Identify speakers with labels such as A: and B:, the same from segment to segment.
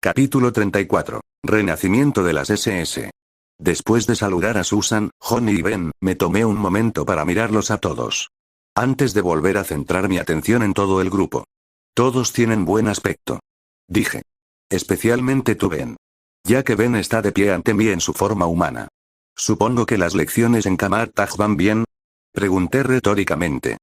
A: Capítulo 34. Renacimiento de las SS. Después de saludar a Susan, Johnny y Ben, me tomé un momento para mirarlos a todos. Antes de volver a centrar mi atención en todo el grupo. Todos tienen buen aspecto. Dije. Especialmente tú, Ben. Ya que Ben está de pie ante mí en su forma humana. Supongo que las lecciones en Kamartaj van bien. Pregunté retóricamente.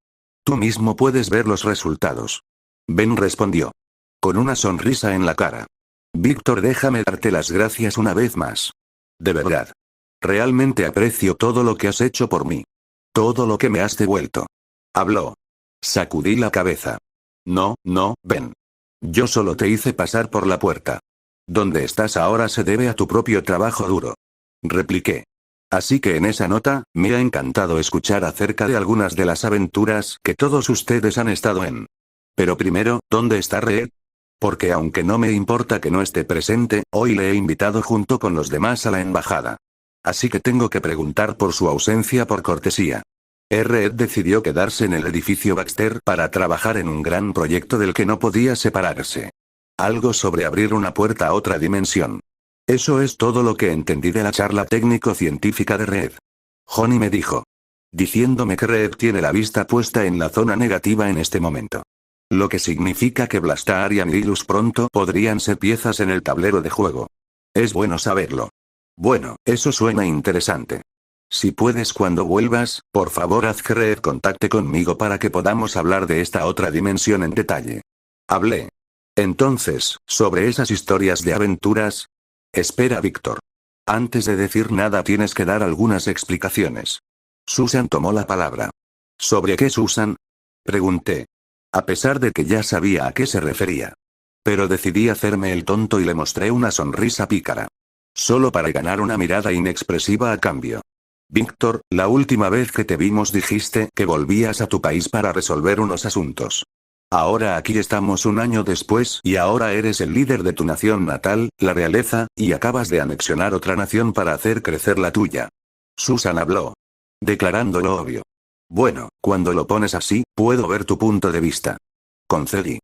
A: Tú mismo puedes ver los resultados. Ben respondió. Con una sonrisa en la cara. Víctor, déjame darte las gracias una vez más. De verdad. Realmente aprecio todo lo que has hecho por mí. Todo lo que me has devuelto. Habló. Sacudí la cabeza. No, Ben. Yo solo te hice pasar por la puerta. Donde estás ahora se debe a tu propio trabajo duro. Repliqué. Así que en esa nota, me ha encantado escuchar acerca de algunas de las aventuras que todos ustedes han estado en. Pero primero, ¿dónde está Reed? Porque aunque no me importa que no esté presente, hoy le he invitado junto con los demás a la embajada. Así que tengo que preguntar por su ausencia por cortesía. Reed decidió quedarse en el edificio Baxter para trabajar en un gran proyecto del que no podía separarse. Algo sobre abrir una puerta a otra dimensión. Eso es todo lo que entendí de la charla técnico-científica de Reed. Johnny me dijo. Diciéndome que Reed tiene la vista puesta en la zona negativa en este momento. Lo que significa que Blastar y Anvilus pronto podrían ser piezas en el tablero de juego. Es bueno saberlo. Bueno, eso suena interesante. Si puedes cuando vuelvas, por favor haz que Reed contacte conmigo para que podamos hablar de esta otra dimensión en detalle. Hablé. Entonces, sobre esas historias de aventuras. Espera, Víctor. Antes de decir nada tienes que dar algunas explicaciones. Susan tomó la palabra. ¿Sobre qué, Susan? Pregunté. A pesar de que ya sabía a qué se refería. Pero decidí hacerme el tonto y le mostré una sonrisa pícara. Solo para ganar una mirada inexpresiva a cambio. Víctor, la última vez que te vimos dijiste que volvías a tu país para resolver unos asuntos. Ahora aquí estamos un año después y ahora eres el líder de tu nación natal, la realeza, y acabas de anexionar otra nación para hacer crecer la tuya. Susan habló. Declarando lo obvio. Bueno, cuando lo pones así, puedo ver tu punto de vista. Concedí.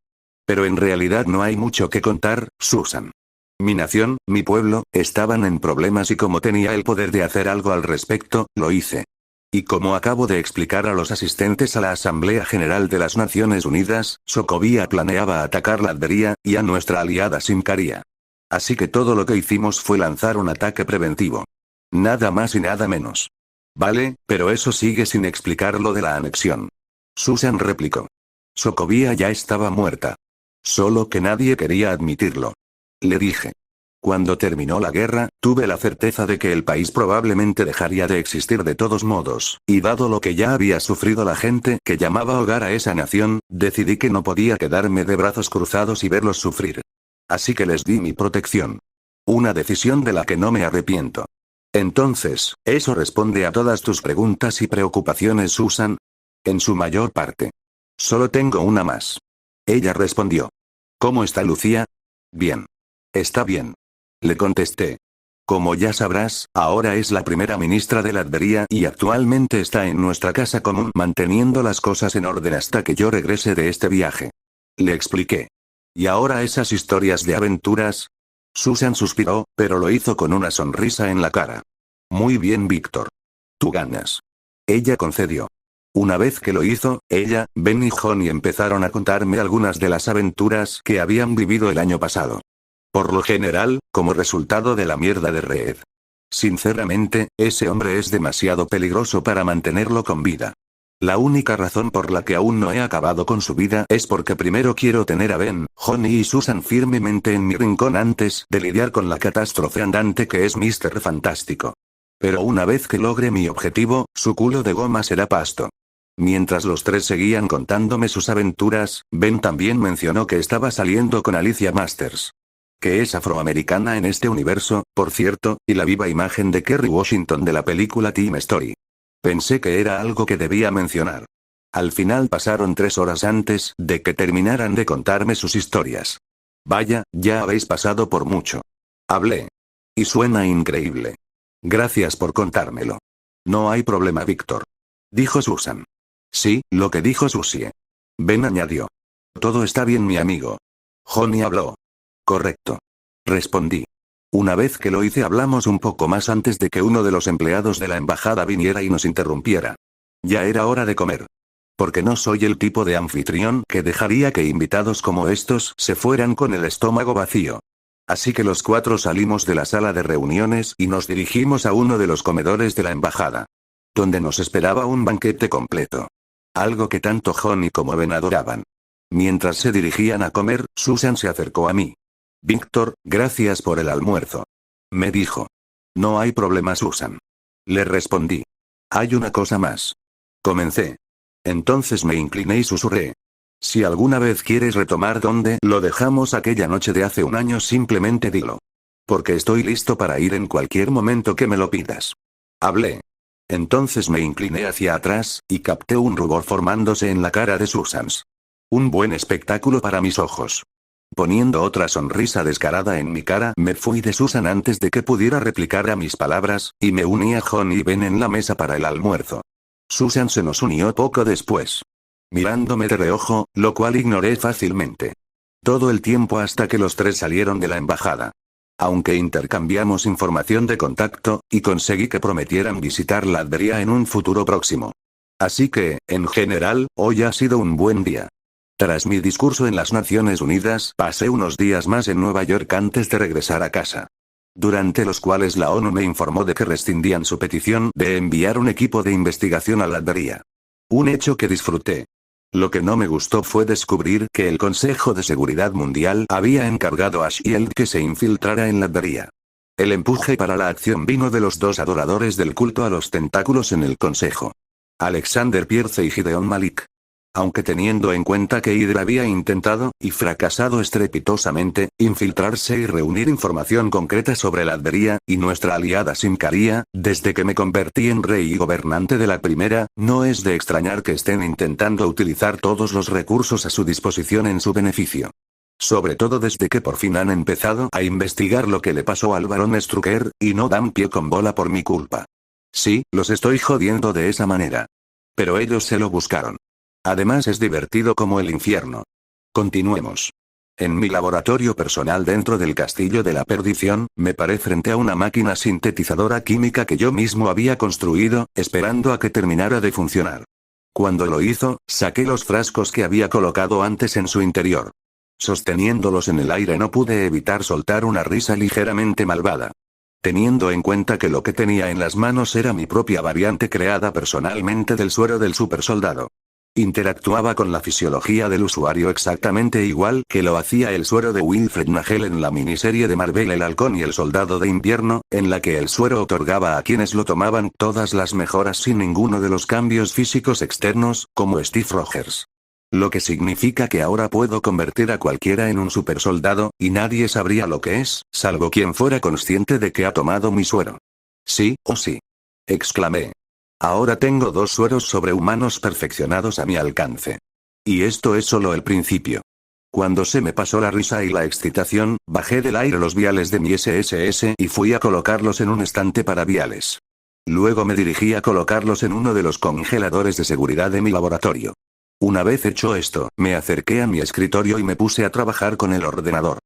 A: Pero en realidad no hay mucho que contar, Susan. Mi nación, mi pueblo, estaban en problemas y como tenía el poder de hacer algo al respecto, lo hice. Y como acabo de explicar a los asistentes a la Asamblea General de las Naciones Unidas, Sokovia planeaba atacar la Latveria, y a nuestra aliada Simcaria. Así que todo lo que hicimos fue lanzar un ataque preventivo. Nada más y nada menos. Vale, pero eso sigue sin explicar lo de la anexión. Susan replicó. Sokovia ya estaba muerta. Solo que nadie quería admitirlo. Le dije. Cuando terminó la guerra, tuve la certeza de que el país probablemente dejaría de existir de todos modos, y dado lo que ya había sufrido la gente que llamaba hogar a esa nación, decidí que no podía quedarme de brazos cruzados y verlos sufrir. Así que les di mi protección. Una decisión de la que no me arrepiento. Entonces, ¿eso responde a todas tus preguntas y preocupaciones, Susan? En su mayor parte. Solo tengo una más. Ella respondió. ¿Cómo está Lucía? Bien. Está bien. Le contesté. Como ya sabrás, ahora es la primera ministra de Latveria y actualmente está en nuestra casa común manteniendo las cosas en orden hasta que yo regrese de este viaje. Le expliqué. ¿Y ahora esas historias de aventuras? Susan suspiró, pero lo hizo con una sonrisa en la cara. Muy bien, Víctor. Tú ganas. Ella concedió. Una vez que lo hizo, ella, Ben y Johnny empezaron a contarme algunas de las aventuras que habían vivido el año pasado. Por lo general, como resultado de la mierda de Reed. Sinceramente, ese hombre es demasiado peligroso para mantenerlo con vida. La única razón por la que aún no he acabado con su vida es porque primero quiero tener a Ben, Johnny y Susan firmemente en mi rincón antes de lidiar con la catástrofe andante que es Mr. Fantástico. Pero una vez que logre mi objetivo, su culo de goma será pasto. Mientras los tres seguían contándome sus aventuras, Ben también mencionó que estaba saliendo con Alicia Masters. Que es afroamericana en este universo, por cierto, y la viva imagen de Kerry Washington de la película Team Story. Pensé que era algo que debía mencionar. Al final pasaron 3 horas antes de que terminaran de contarme sus historias. Vaya, ya habéis pasado por mucho. Hablé. Y suena increíble. Gracias por contármelo. No hay problema, Víctor. Dijo Susan. Sí, lo que dijo Susie. Ben añadió. Todo está bien, mi amigo. Johnny habló. Correcto. Respondí. Una vez que lo hice hablamos un poco más antes de que uno de los empleados de la embajada viniera y nos interrumpiera. Ya era hora de comer. Porque no soy el tipo de anfitrión que dejaría que invitados como estos se fueran con el estómago vacío. Así que los 4 salimos de la sala de reuniones y nos dirigimos a uno de los comedores de la embajada. Donde nos esperaba un banquete completo. Algo que tanto Johnny como Ben adoraban. Mientras se dirigían a comer, Susan se acercó a mí. Víctor, gracias por el almuerzo. Me dijo. No hay problema, Susan. Le respondí. Hay una cosa más. Comencé. Entonces me incliné y susurré. Si alguna vez quieres retomar donde lo dejamos aquella noche de hace un año, simplemente dilo. Porque estoy listo para ir en cualquier momento que me lo pidas. Hablé. Entonces me incliné hacia atrás, y capté un rubor formándose en la cara de Susan. Un buen espectáculo para mis ojos. Poniendo otra sonrisa descarada en mi cara, me fui de Susan antes de que pudiera replicar a mis palabras, y me uní a John y Ben en la mesa para el almuerzo. Susan se nos unió poco después. Mirándome de reojo, lo cual ignoré fácilmente. Todo el tiempo hasta que los 3 salieron de la embajada. Aunque intercambiamos información de contacto, y conseguí que prometieran visitar la Latveria en un futuro próximo. Así que, en general, hoy ha sido un buen día. Tras mi discurso en las Naciones Unidas, pasé unos días más en Nueva York antes de regresar a casa. Durante los cuales la ONU me informó de que rescindían su petición de enviar un equipo de investigación a la Latveria. Un hecho que disfruté. Lo que no me gustó fue descubrir que el Consejo de Seguridad Mundial había encargado a Shield que se infiltrara en la Latveria. El empuje para la acción vino de los 2 adoradores del culto a los tentáculos en el Consejo. Alexander Pierce y Gideon Malik. Aunque teniendo en cuenta que Hydra había intentado, y fracasado estrepitosamente, infiltrarse y reunir información concreta sobre la Latveria, y nuestra aliada Simcaria, desde que me convertí en rey y gobernante de la primera, no es de extrañar que estén intentando utilizar todos los recursos a su disposición en su beneficio. Sobre todo desde que por fin han empezado a investigar lo que le pasó al barón Strucker, y no dan pie con bola por mi culpa. Sí, los estoy jodiendo de esa manera. Pero ellos se lo buscaron. Además es divertido como el infierno. Continuemos. En mi laboratorio personal dentro del Castillo de la Perdición, me paré frente a una máquina sintetizadora química que yo mismo había construido, esperando a que terminara de funcionar. Cuando lo hizo, saqué los frascos que había colocado antes en su interior. Sosteniéndolos en el aire no pude evitar soltar una risa ligeramente malvada. Teniendo en cuenta que lo que tenía en las manos era mi propia variante creada personalmente del suero del supersoldado. Interactuaba con la fisiología del usuario exactamente igual que lo hacía el suero de Wilfred Nagel en la miniserie de Marvel El Halcón y el Soldado de Invierno, en la que el suero otorgaba a quienes lo tomaban todas las mejoras sin ninguno de los cambios físicos externos, como Steve Rogers. Lo que significa que ahora puedo convertir a cualquiera en un supersoldado, y nadie sabría lo que es, salvo quien fuera consciente de que ha tomado mi suero. Sí, oh sí. Exclamé. Ahora tengo 2 sueros sobrehumanos perfeccionados a mi alcance. Y esto es solo el principio. Cuando se me pasó la risa y la excitación, bajé del aire los viales de mi SSS y fui a colocarlos en un estante para viales. Luego me dirigí a colocarlos en uno de los congeladores de seguridad de mi laboratorio. Una vez hecho esto, me acerqué a mi escritorio y me puse a trabajar con el ordenador.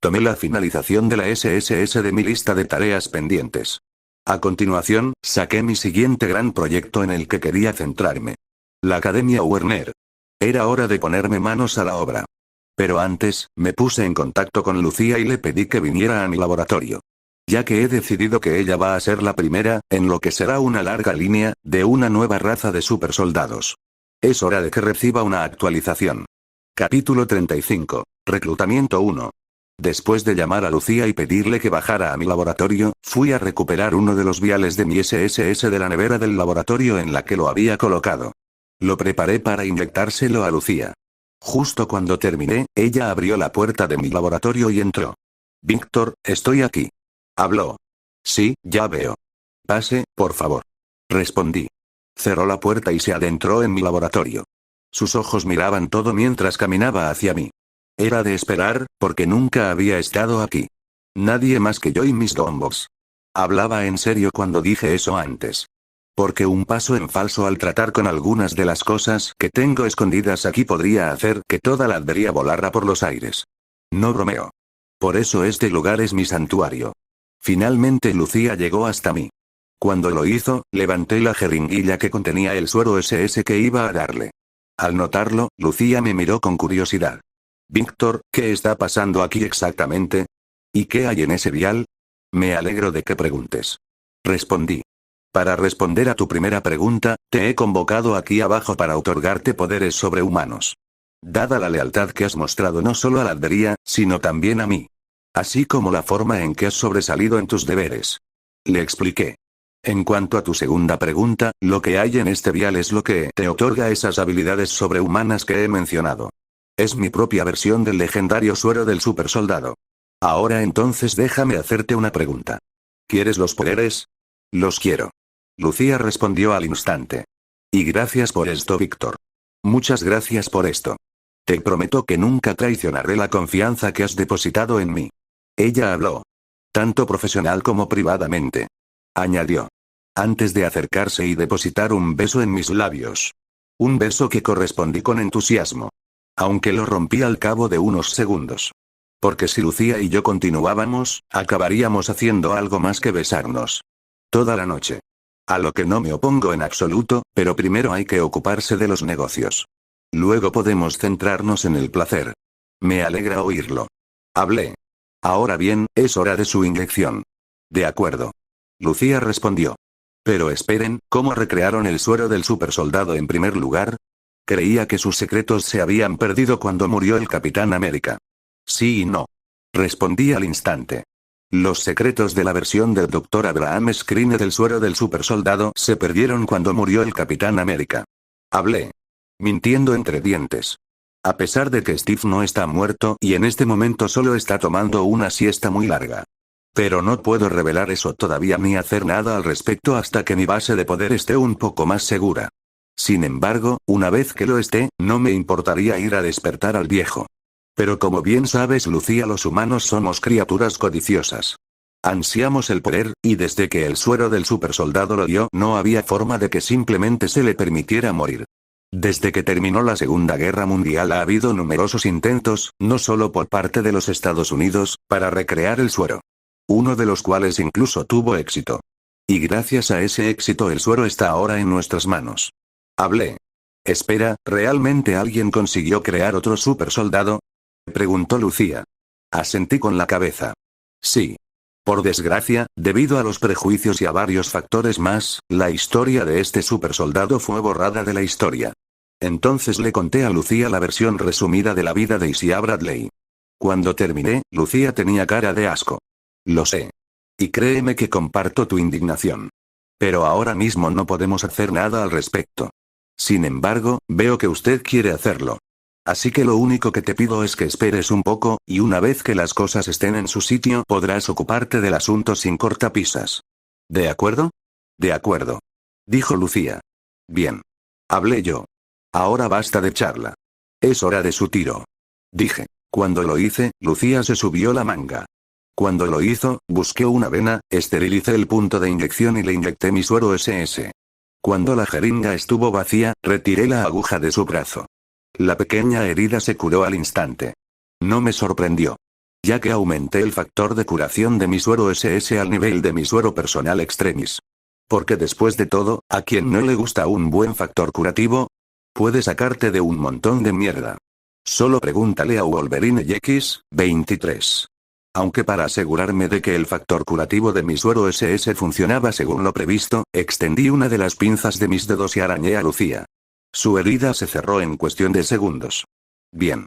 A: Tomé la finalización de la SSS de mi lista de tareas pendientes. A continuación, saqué mi siguiente gran proyecto en el que quería centrarme. La Academia Werner. Era hora de ponerme manos a la obra. Pero antes, me puse en contacto con Lucía y le pedí que viniera a mi laboratorio. Ya que he decidido que ella va a ser la primera, en lo que será una larga línea, de una nueva raza de supersoldados. Es hora de que reciba una actualización. Capítulo 35. Reclutamiento 1. Después de llamar a Lucía y pedirle que bajara a mi laboratorio, fui a recuperar uno de los viales de mi SSS de la nevera del laboratorio en la que lo había colocado. Lo preparé para inyectárselo a Lucía. Justo cuando terminé, ella abrió la puerta de mi laboratorio y entró. Víctor, estoy aquí. Habló. Sí, ya veo. Pase, por favor. Respondí. Cerró la puerta y se adentró en mi laboratorio. Sus ojos miraban todo mientras caminaba hacia mí. Era de esperar, porque nunca había estado aquí. Nadie más que yo y mis dombos. Hablaba en serio cuando dije eso antes. Porque un paso en falso al tratar con algunas de las cosas que tengo escondidas aquí podría hacer que toda la Latveria volara por los aires. No bromeo. Por eso este lugar es mi santuario. Finalmente Lucía llegó hasta mí. Cuando lo hizo, levanté la jeringuilla que contenía el suero SS que iba a darle. Al notarlo, Lucía me miró con curiosidad. Víctor, ¿qué está pasando aquí exactamente? ¿Y qué hay en ese vial? Me alegro de que preguntes. Respondí. Para responder a tu primera pregunta, te he convocado aquí abajo para otorgarte poderes sobrehumanos. Dada la lealtad que has mostrado no solo a la Albería, sino también a mí. Así como la forma en que has sobresalido en tus deberes. Le expliqué. En cuanto a tu segunda pregunta, lo que hay en este vial es lo que te otorga esas habilidades sobrehumanas que he mencionado. Es mi propia versión del legendario suero del supersoldado. Ahora entonces déjame hacerte una pregunta. ¿Quieres los poderes? Los quiero. Lucía respondió al instante. Y gracias por esto, Víctor. Muchas gracias por esto. Te prometo que nunca traicionaré la confianza que has depositado en mí. Ella habló. Tanto profesional como privadamente. Añadió. Antes de acercarse y depositar un beso en mis labios. Un beso que correspondí con entusiasmo. Aunque lo rompí al cabo de unos segundos. Porque si Lucía y yo continuábamos, acabaríamos haciendo algo más que besarnos. Toda la noche. A lo que no me opongo en absoluto, pero primero hay que ocuparse de los negocios. Luego podemos centrarnos en el placer. Me alegra oírlo. Hablé. Ahora bien, es hora de su inyección. De acuerdo. Lucía respondió. Pero esperen, ¿cómo recrearon el suero del supersoldado en primer lugar? Creía que sus secretos se habían perdido cuando murió el Capitán América. Sí y no. Respondí al instante. Los secretos de la versión del Dr. Abraham Skrine del suero del supersoldado se perdieron cuando murió el Capitán América. Hablé. Mintiendo entre dientes. A pesar de que Steve no está muerto y en este momento solo está tomando una siesta muy larga. Pero no puedo revelar eso todavía ni hacer nada al respecto hasta que mi base de poder esté un poco más segura. Sin embargo, una vez que lo esté, no me importaría ir a despertar al viejo. Pero como bien sabes, Lucía, los humanos somos criaturas codiciosas. Ansiamos el poder, y desde que el suero del supersoldado lo dio, no había forma de que simplemente se le permitiera morir. Desde que terminó la Segunda Guerra Mundial ha habido numerosos intentos, no solo por parte de los Estados Unidos, para recrear el suero. Uno de los cuales incluso tuvo éxito. Y gracias a ese éxito el suero está ahora en nuestras manos. Hablé. Espera, ¿realmente alguien consiguió crear otro supersoldado? Preguntó Lucía. Asentí con la cabeza. Sí. Por desgracia, debido a los prejuicios y a varios factores más, la historia de este supersoldado fue borrada de la historia. Entonces le conté a Lucía la versión resumida de la vida de Isia Bradley. Cuando terminé, Lucía tenía cara de asco. Lo sé. Y créeme que comparto tu indignación. Pero ahora mismo no podemos hacer nada al respecto. Sin embargo, veo que usted quiere hacerlo. Así que lo único que te pido es que esperes un poco, y una vez que las cosas estén en su sitio podrás ocuparte del asunto sin cortapisas. ¿De acuerdo? De acuerdo. Dijo Lucía. Bien. Hablé yo. Ahora basta de charla. Es hora de su tiro. Dije. Cuando lo hice, Lucía se subió la manga. Cuando lo hizo, busqué una vena, esterilicé el punto de inyección y le inyecté mi suero SS. Cuando la jeringa estuvo vacía, retiré la aguja de su brazo. La pequeña herida se curó al instante. No me sorprendió. Ya que aumenté el factor de curación de mi suero SS al nivel de mi suero personal extremis. Porque después de todo, ¿a quien no le gusta un buen factor curativo? Puede sacarte de un montón de mierda. Solo pregúntale a Wolverine X-23. Aunque para asegurarme de que el factor curativo de mi suero SS funcionaba según lo previsto, extendí una de las pinzas de mis dedos y arañé a Lucía. Su herida se cerró en cuestión de segundos. Bien.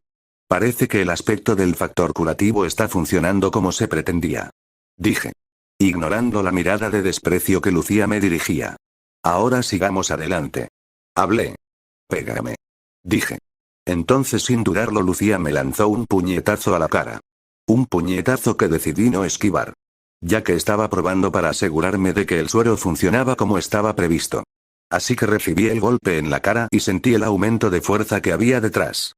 A: Parece que el aspecto del factor curativo está funcionando como se pretendía. Dije. Ignorando la mirada de desprecio que Lucía me dirigía. Ahora sigamos adelante. Hablé. Pégame. Dije. Entonces sin dudarlo Lucía me lanzó un puñetazo a la cara. Un puñetazo que decidí no esquivar. Ya que estaba probando para asegurarme de que el suero funcionaba como estaba previsto. Así que recibí el golpe en la cara y sentí el aumento de fuerza que había detrás.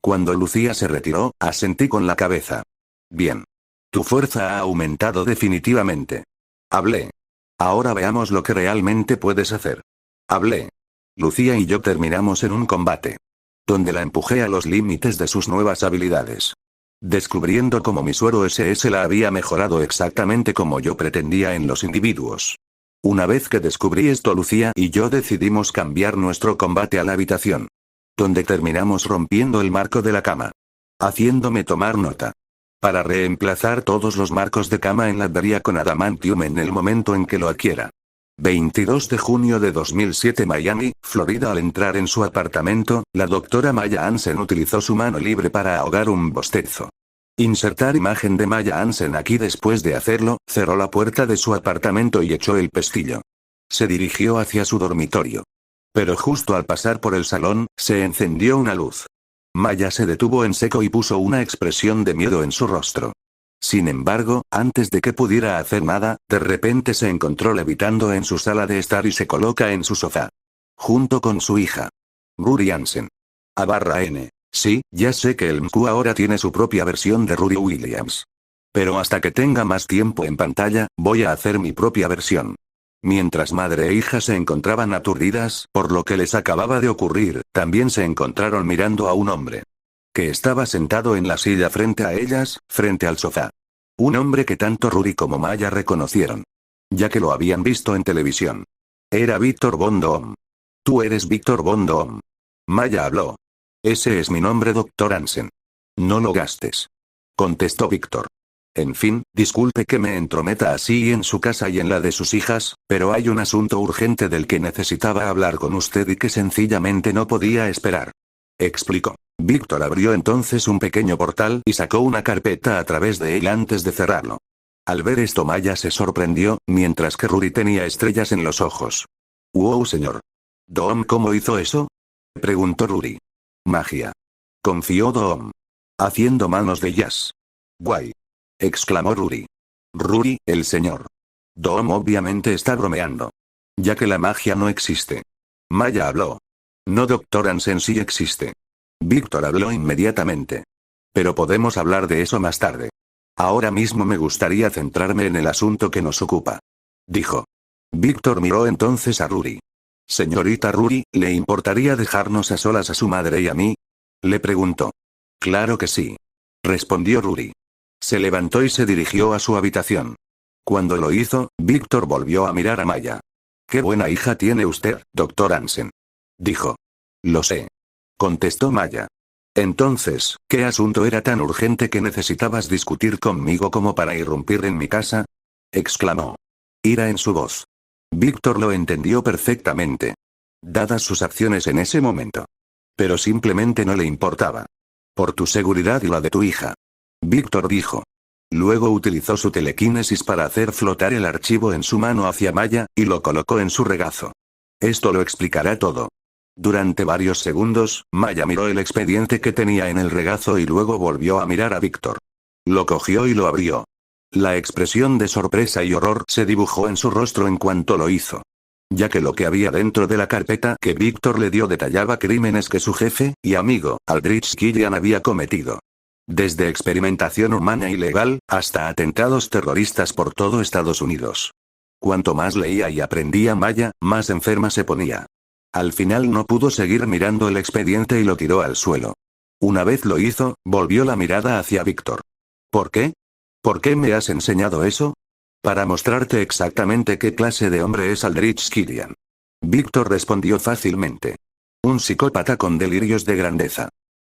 A: Cuando Lucía se retiró, asentí con la cabeza. Bien. Tu fuerza ha aumentado definitivamente. Hablé. Ahora veamos lo que realmente puedes hacer. Hablé. Lucía y yo terminamos en un combate. Donde la empujé a los límites de sus nuevas habilidades. descubriendo cómo mi suero SS la había mejorado exactamente como yo pretendía en los individuos. Una vez que descubrí esto, Lucía y yo decidimos cambiar nuestro combate a la habitación, donde terminamos rompiendo el marco de la cama, haciéndome tomar nota, para reemplazar todos los marcos de cama en la avería con adamantium en el momento en que lo adquiera. 22 de junio de 2007, Miami, Florida. Al entrar en su apartamento, la doctora Maya Hansen utilizó su mano libre para ahogar un bostezo. Insertar imagen de Maya Hansen aquí. Después de hacerlo, cerró la puerta de su apartamento y echó el pestillo. Se dirigió hacia su dormitorio. Pero justo al pasar por el salón, se encendió una luz. Maya se detuvo en seco y puso una expresión de miedo en su rostro. Sin embargo, antes de que pudiera hacer nada, de repente se encontró levitando en su sala de estar y se coloca en su sofá, junto con su hija, Ruby Hansen. A/N. Sí, ya sé que el MQ ahora tiene su propia versión de Ruby Williams. Pero hasta que tenga más tiempo en pantalla, voy a hacer mi propia versión. Mientras madre e hija se encontraban aturdidas por lo que les acababa de ocurrir, también se encontraron mirando a un hombre que estaba sentado en la silla frente a ellas, frente al sofá. Un hombre que tanto Ruby como Maya reconocieron, ya que lo habían visto en televisión. Era Víctor Von Doom. Tú eres Víctor Von Doom. Maya habló. Ese es mi nombre, doctor Hansen. No lo gastes, contestó Víctor. En fin, disculpe que me entrometa así en su casa y en la de sus hijas, pero hay un asunto urgente del que necesitaba hablar con usted y que sencillamente no podía esperar, explicó. Víctor abrió entonces un pequeño portal y sacó una carpeta a través de él antes de cerrarlo. Al ver esto, Maya se sorprendió, mientras que Ruby tenía estrellas en los ojos. «Wow, señor Doom, ¿cómo hizo eso?», preguntó Ruby. «Magia», confió Doom, haciendo manos de jazz. «Guay», exclamó Ruby. «Ruby, el señor Doom obviamente está bromeando, ya que la magia no existe». Maya habló. «No, doctor Hansen, sí existe». Víctor habló inmediatamente. «Pero podemos hablar de eso más tarde. Ahora mismo me gustaría centrarme en el asunto que nos ocupa», dijo. Víctor miró entonces a Ruby. «Señorita Ruby, ¿le importaría dejarnos a solas a su madre y a mí?», le preguntó. «Claro que sí», respondió Ruby. Se levantó y se dirigió a su habitación. Cuando lo hizo, Víctor volvió a mirar a Maya. «Qué buena hija tiene usted, doctor Hansen», dijo. «Lo sé», contestó Maya. «Entonces, ¿qué asunto era tan urgente que necesitabas discutir conmigo como para irrumpir en mi casa?», exclamó. Ira en su voz. Víctor lo entendió perfectamente, dadas sus acciones en ese momento. Pero simplemente no le importaba. «Por tu seguridad y la de tu hija», Víctor dijo. Luego utilizó su telequinesis para hacer flotar el archivo en su mano hacia Maya, y lo colocó en su regazo. Esto lo explicará todo. Durante varios segundos, Maya miró el expediente que tenía en el regazo y luego volvió a mirar a Víctor. Lo cogió y lo abrió. La expresión de sorpresa y horror se dibujó en su rostro en cuanto lo hizo, ya que lo que había dentro de la carpeta que Víctor le dio detallaba crímenes que su jefe y amigo, Aldrich Killian, había cometido. Desde experimentación humana ilegal, hasta atentados terroristas por todo Estados Unidos. Cuanto más leía y aprendía Maya, más enferma se ponía. Al final no pudo seguir mirando el expediente y lo tiró al suelo. Una vez lo hizo, volvió la mirada hacia Víctor. «¿Por qué? ¿Por qué me has enseñado eso?». «Para mostrarte exactamente qué clase de hombre es Aldrich Killian», Víctor respondió fácilmente. «Un psicópata con delirios de grandeza,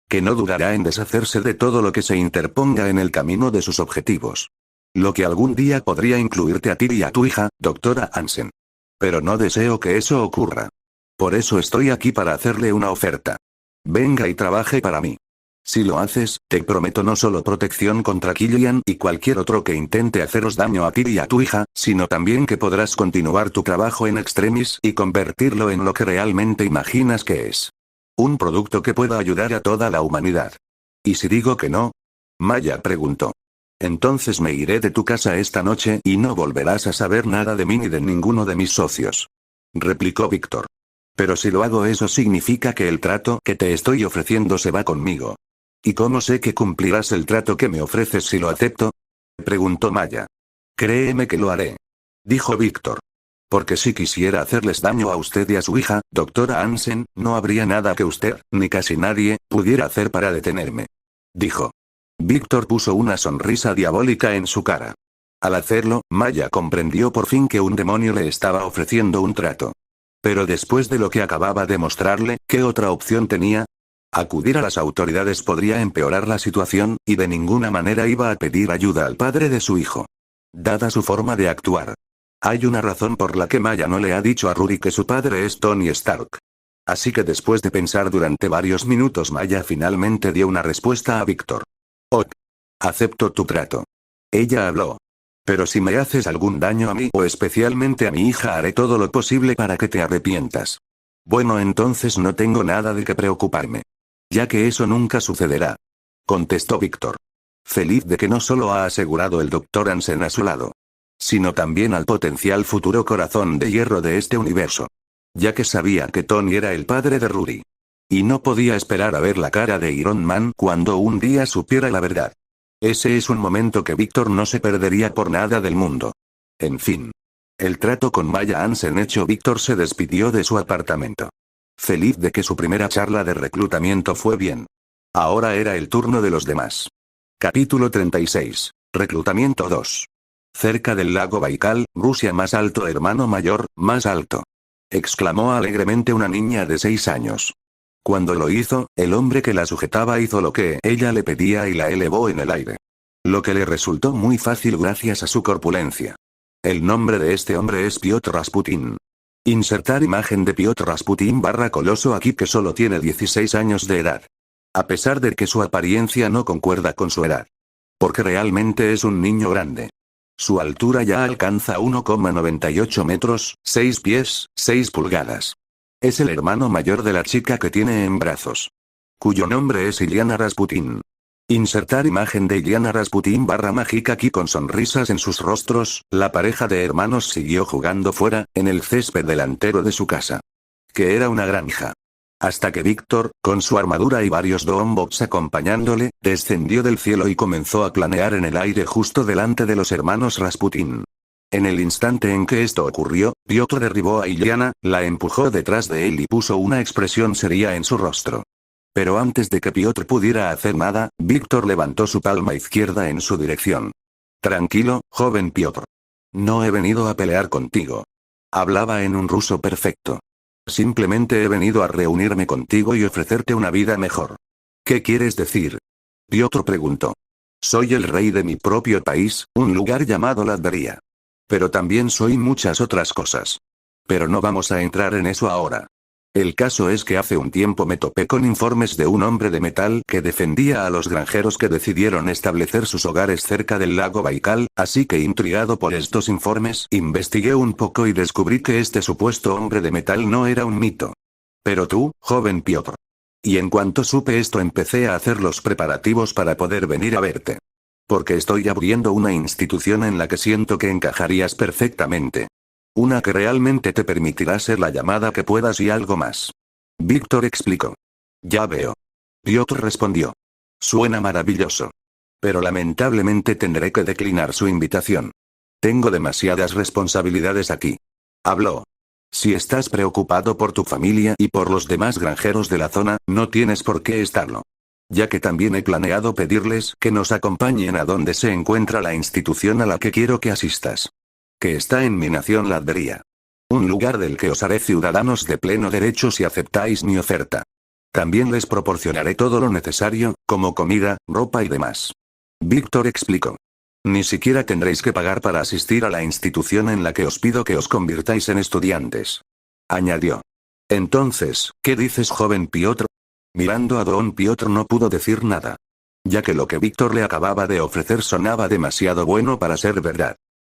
A: que no dudará en deshacerse de todo lo que se interponga en el camino de sus objetivos. Lo que algún día podría incluirte a ti y a tu hija, doctora Hansen. Pero no deseo que eso ocurra. Por eso estoy aquí para hacerle una oferta. Venga y trabaje para mí. Si lo haces, te prometo no solo protección contra Killian y cualquier otro que intente haceros daño a ti y a tu hija, sino también que podrás continuar tu trabajo en extremis y convertirlo en lo que realmente imaginas que es. Un producto que pueda ayudar a toda la humanidad». «¿Y si digo que no?», Maya preguntó. «Entonces me iré de tu casa esta noche y no volverás a saber nada de mí ni de ninguno de mis socios», replicó Víctor. «Pero si lo hago, eso significa que el trato que te estoy ofreciendo se va conmigo». «¿Y cómo sé que cumplirás el trato que me ofreces si lo acepto?», preguntó Maya. «Créeme que lo haré», dijo Víctor. «Porque si quisiera hacerles daño a usted y a su hija, doctora Hansen, no habría nada que usted, ni casi nadie, pudiera hacer para detenerme», dijo. Víctor puso una sonrisa diabólica en su cara. Al hacerlo, Maya comprendió por fin que un demonio le estaba ofreciendo un trato. Pero después de lo que acababa de mostrarle, ¿qué otra opción tenía? Acudir a las autoridades podría empeorar la situación, y de ninguna manera iba a pedir ayuda al padre de su hijo. Dada su forma de actuar. Hay una razón por la que Maya no le ha dicho a Rory que su padre es Tony Stark. Así que después de pensar durante varios minutos, Maya finalmente dio una respuesta a Víctor. Ok. Acepto tu trato. Ella habló. Pero si me haces algún daño a mí o especialmente a mi hija, haré todo lo posible para que te arrepientas. Bueno, entonces no tengo nada de qué preocuparme. Ya que eso nunca sucederá. Contestó Víctor. Feliz de que no solo ha asegurado el Dr. Hansen a su lado, sino también al potencial futuro corazón de hierro de este universo. Ya que sabía que Tony era el padre de Rory. Y no podía esperar a ver la cara de Iron Man cuando un día supiera la verdad. Ese es un momento que Víctor no se perdería por nada del mundo. En fin. El trato con Maya Hansen hecho, Víctor se despidió de su apartamento. Feliz de que su primera charla de reclutamiento fue bien. Ahora era el turno de los demás. Capítulo 36. Reclutamiento 2. Cerca del lago Baikal, Rusia. Más alto, hermano mayor, más alto. Exclamó alegremente una niña de 6 años. Cuando lo hizo, el hombre que la sujetaba hizo lo que ella le pedía y la elevó en el aire. Lo que le resultó muy fácil gracias a su corpulencia. El nombre de este hombre es Piotr Rasputin. Insertar imagen de Piotr Rasputin / Coloso aquí, que solo tiene 16 años de edad. A pesar de que su apariencia no concuerda con su edad. Porque realmente es un niño grande. Su altura ya alcanza 1,98 metros, 6 pies, 6 pulgadas. Es el hermano mayor de la chica que tiene en brazos. Cuyo nombre es Iliana Rasputin. Insertar imagen de Iliana Rasputin / Mágica aquí con sonrisas en sus rostros. La pareja de hermanos siguió jugando fuera, en el césped delantero de su casa. Que era una granja. Hasta que Víctor, con su armadura y varios Doombots acompañándole, descendió del cielo y comenzó a planear en el aire justo delante de los hermanos Rasputin. En el instante en que esto ocurrió, Piotr derribó a Iliana, la empujó detrás de él y puso una expresión seria en su rostro. Pero antes de que Piotr pudiera hacer nada, Víctor levantó su palma izquierda en su dirección. Tranquilo, joven Piotr. No he venido a pelear contigo. Hablaba en un ruso perfecto. Simplemente he venido a reunirme contigo y ofrecerte una vida mejor. ¿Qué quieres decir? Piotr preguntó. Soy el rey de mi propio país, un lugar llamado Latveria. Pero también soy muchas otras cosas. Pero no vamos a entrar en eso ahora. El caso es que hace un tiempo me topé con informes de un hombre de metal que defendía a los granjeros que decidieron establecer sus hogares cerca del lago Baikal, así que intrigado por estos informes, investigué un poco y descubrí que este supuesto hombre de metal no era un mito. Pero tú, joven Piotr. Y en cuanto supe esto, empecé a hacer los preparativos para poder venir a verte. Porque estoy abriendo una institución en la que siento que encajarías perfectamente. Una que realmente te permitirá ser la llamada que puedas y algo más. Víctor explicó. Ya veo. Piotr respondió. Suena maravilloso. Pero lamentablemente tendré que declinar su invitación. Tengo demasiadas responsabilidades aquí. Habló. Si estás preocupado por tu familia y por los demás granjeros de la zona, no tienes por qué estarlo. Ya que también he planeado pedirles que nos acompañen a donde se encuentra la institución a la que quiero que asistas. Que está en mi nación Latveria. Un lugar del que os haré ciudadanos de pleno derecho si aceptáis mi oferta. También les proporcionaré todo lo necesario, como comida, ropa y demás. Víctor explicó. Ni siquiera tendréis que pagar para asistir a la institución en la que os pido que os convirtáis en estudiantes. Añadió. Entonces, ¿qué dices, joven Piotr? Mirando a don Piotr no pudo decir nada. Ya que lo que Víctor le acababa de ofrecer sonaba demasiado bueno para ser verdad.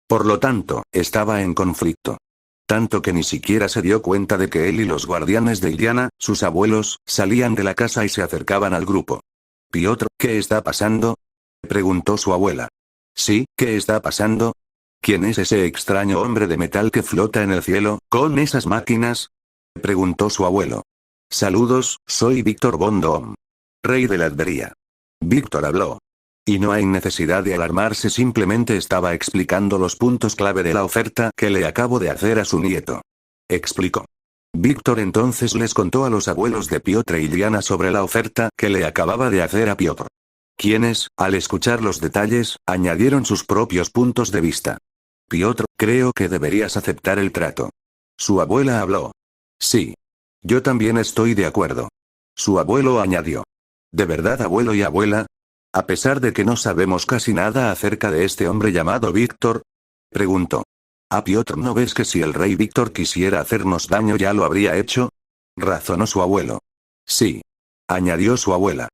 A: Por lo tanto, estaba en conflicto. Tanto que ni siquiera se dio cuenta de que él y los guardianes de Iliana, sus abuelos, salían de la casa y se acercaban al grupo. Piotr, ¿qué está pasando? Preguntó su abuela. Sí, ¿qué está pasando? ¿Quién es ese extraño hombre de metal que flota en el cielo, con esas máquinas? Preguntó su abuelo. Saludos, soy Víctor von Doom. Rey de Latveria. Víctor habló. Y no hay necesidad de alarmarse, simplemente estaba explicando los puntos clave de la oferta que le acabo de hacer a su nieto. Explicó. Víctor entonces les contó a los abuelos de Piotr y Iliana sobre la oferta que le acababa de hacer a Piotr. quienes, al escuchar los detalles, añadieron sus propios puntos de vista. Piotr, creo que deberías aceptar el trato. Su abuela habló. Sí. Yo también estoy de acuerdo. Su abuelo añadió. ¿De verdad, abuelo y abuela? A pesar de que no sabemos casi nada acerca de este hombre llamado Víctor, preguntó. Piotr, ¿no ves que si el rey Víctor quisiera hacernos daño ya lo habría hecho? Razonó su abuelo. Sí. Añadió su abuela.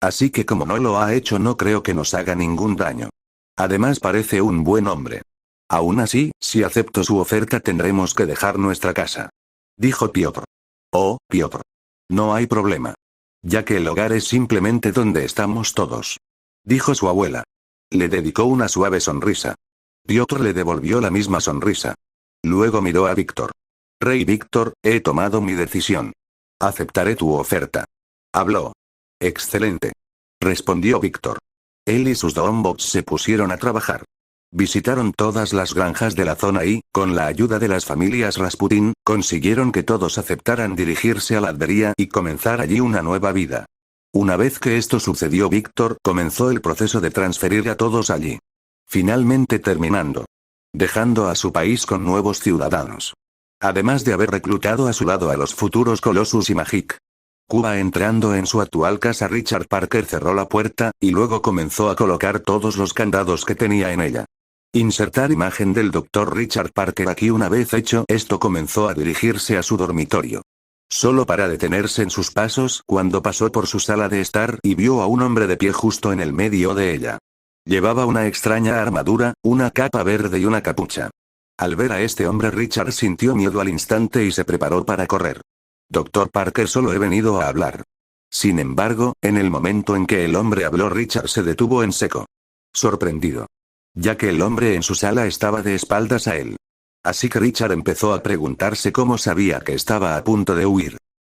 A: Así que como no lo ha hecho, no creo que nos haga ningún daño. Además parece un buen hombre. Aún así, si acepto su oferta tendremos que dejar nuestra casa. Dijo Piotr. Oh, Piotr. No hay problema. Ya que el hogar es simplemente donde estamos todos. Dijo su abuela. Le dedicó una suave sonrisa. Piotr le devolvió la misma sonrisa. Luego miró a Víctor. Rey Víctor, he tomado mi decisión. Aceptaré tu oferta. Habló. Excelente. Respondió Víctor. Él y sus Dombots se pusieron a trabajar. Visitaron todas las granjas de la zona y, con la ayuda de las familias Rasputin, consiguieron que todos aceptaran dirigirse a la Adveria y comenzar allí una nueva vida. Una vez que esto sucedió, Víctor comenzó el proceso de transferir a todos allí. Finalmente terminando. Dejando a su país con nuevos ciudadanos. Además de haber reclutado a su lado a los futuros Colossus y Magic. Cuba entrando en su actual casa, Richard Parker cerró la puerta, y luego comenzó a colocar todos los candados que tenía en ella. Insertar imagen del Dr. Richard Parker aquí. Una vez hecho esto, comenzó a dirigirse a su dormitorio. Solo para detenerse en sus pasos cuando pasó por su sala de estar y vio a un hombre de pie justo en el medio de ella. Llevaba una extraña armadura, una capa verde y una capucha. Al ver a este hombre, Richard sintió miedo al instante y se preparó para correr. Dr. Parker, solo he venido a hablar. Sin embargo, en el momento en que el hombre habló, Richard se detuvo en seco. Sorprendido. Ya que el hombre en su sala estaba de espaldas a él. Así que Richard empezó a preguntarse cómo sabía que estaba a punto de huir.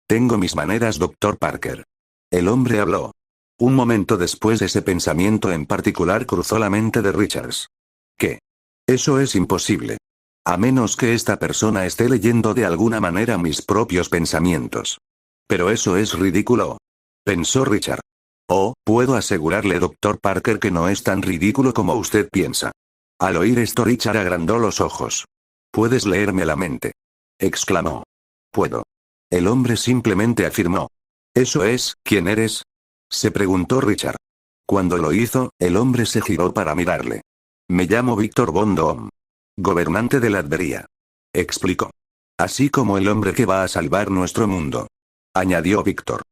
A: Tengo mis maneras, Dr. Parker. El hombre habló. Un momento después, ese pensamiento en particular cruzó la mente de Richards. ¿Qué? Eso es imposible. A menos que esta persona esté leyendo de alguna manera mis propios pensamientos. Pero eso es ridículo. Pensó Richard. Oh, puedo asegurarle, Dr. Parker, que no es tan ridículo como usted piensa. Al oír esto, Richard agrandó los ojos. Puedes leerme la mente. Exclamó. Puedo. El hombre simplemente afirmó. ¿Eso es, quién eres? Se preguntó Richard. Cuando lo hizo, el hombre se giró para mirarle. Me llamo Víctor von Doom. Gobernante de la Adveria. Explicó. Así como el hombre que va a salvar nuestro mundo. Añadió Víctor.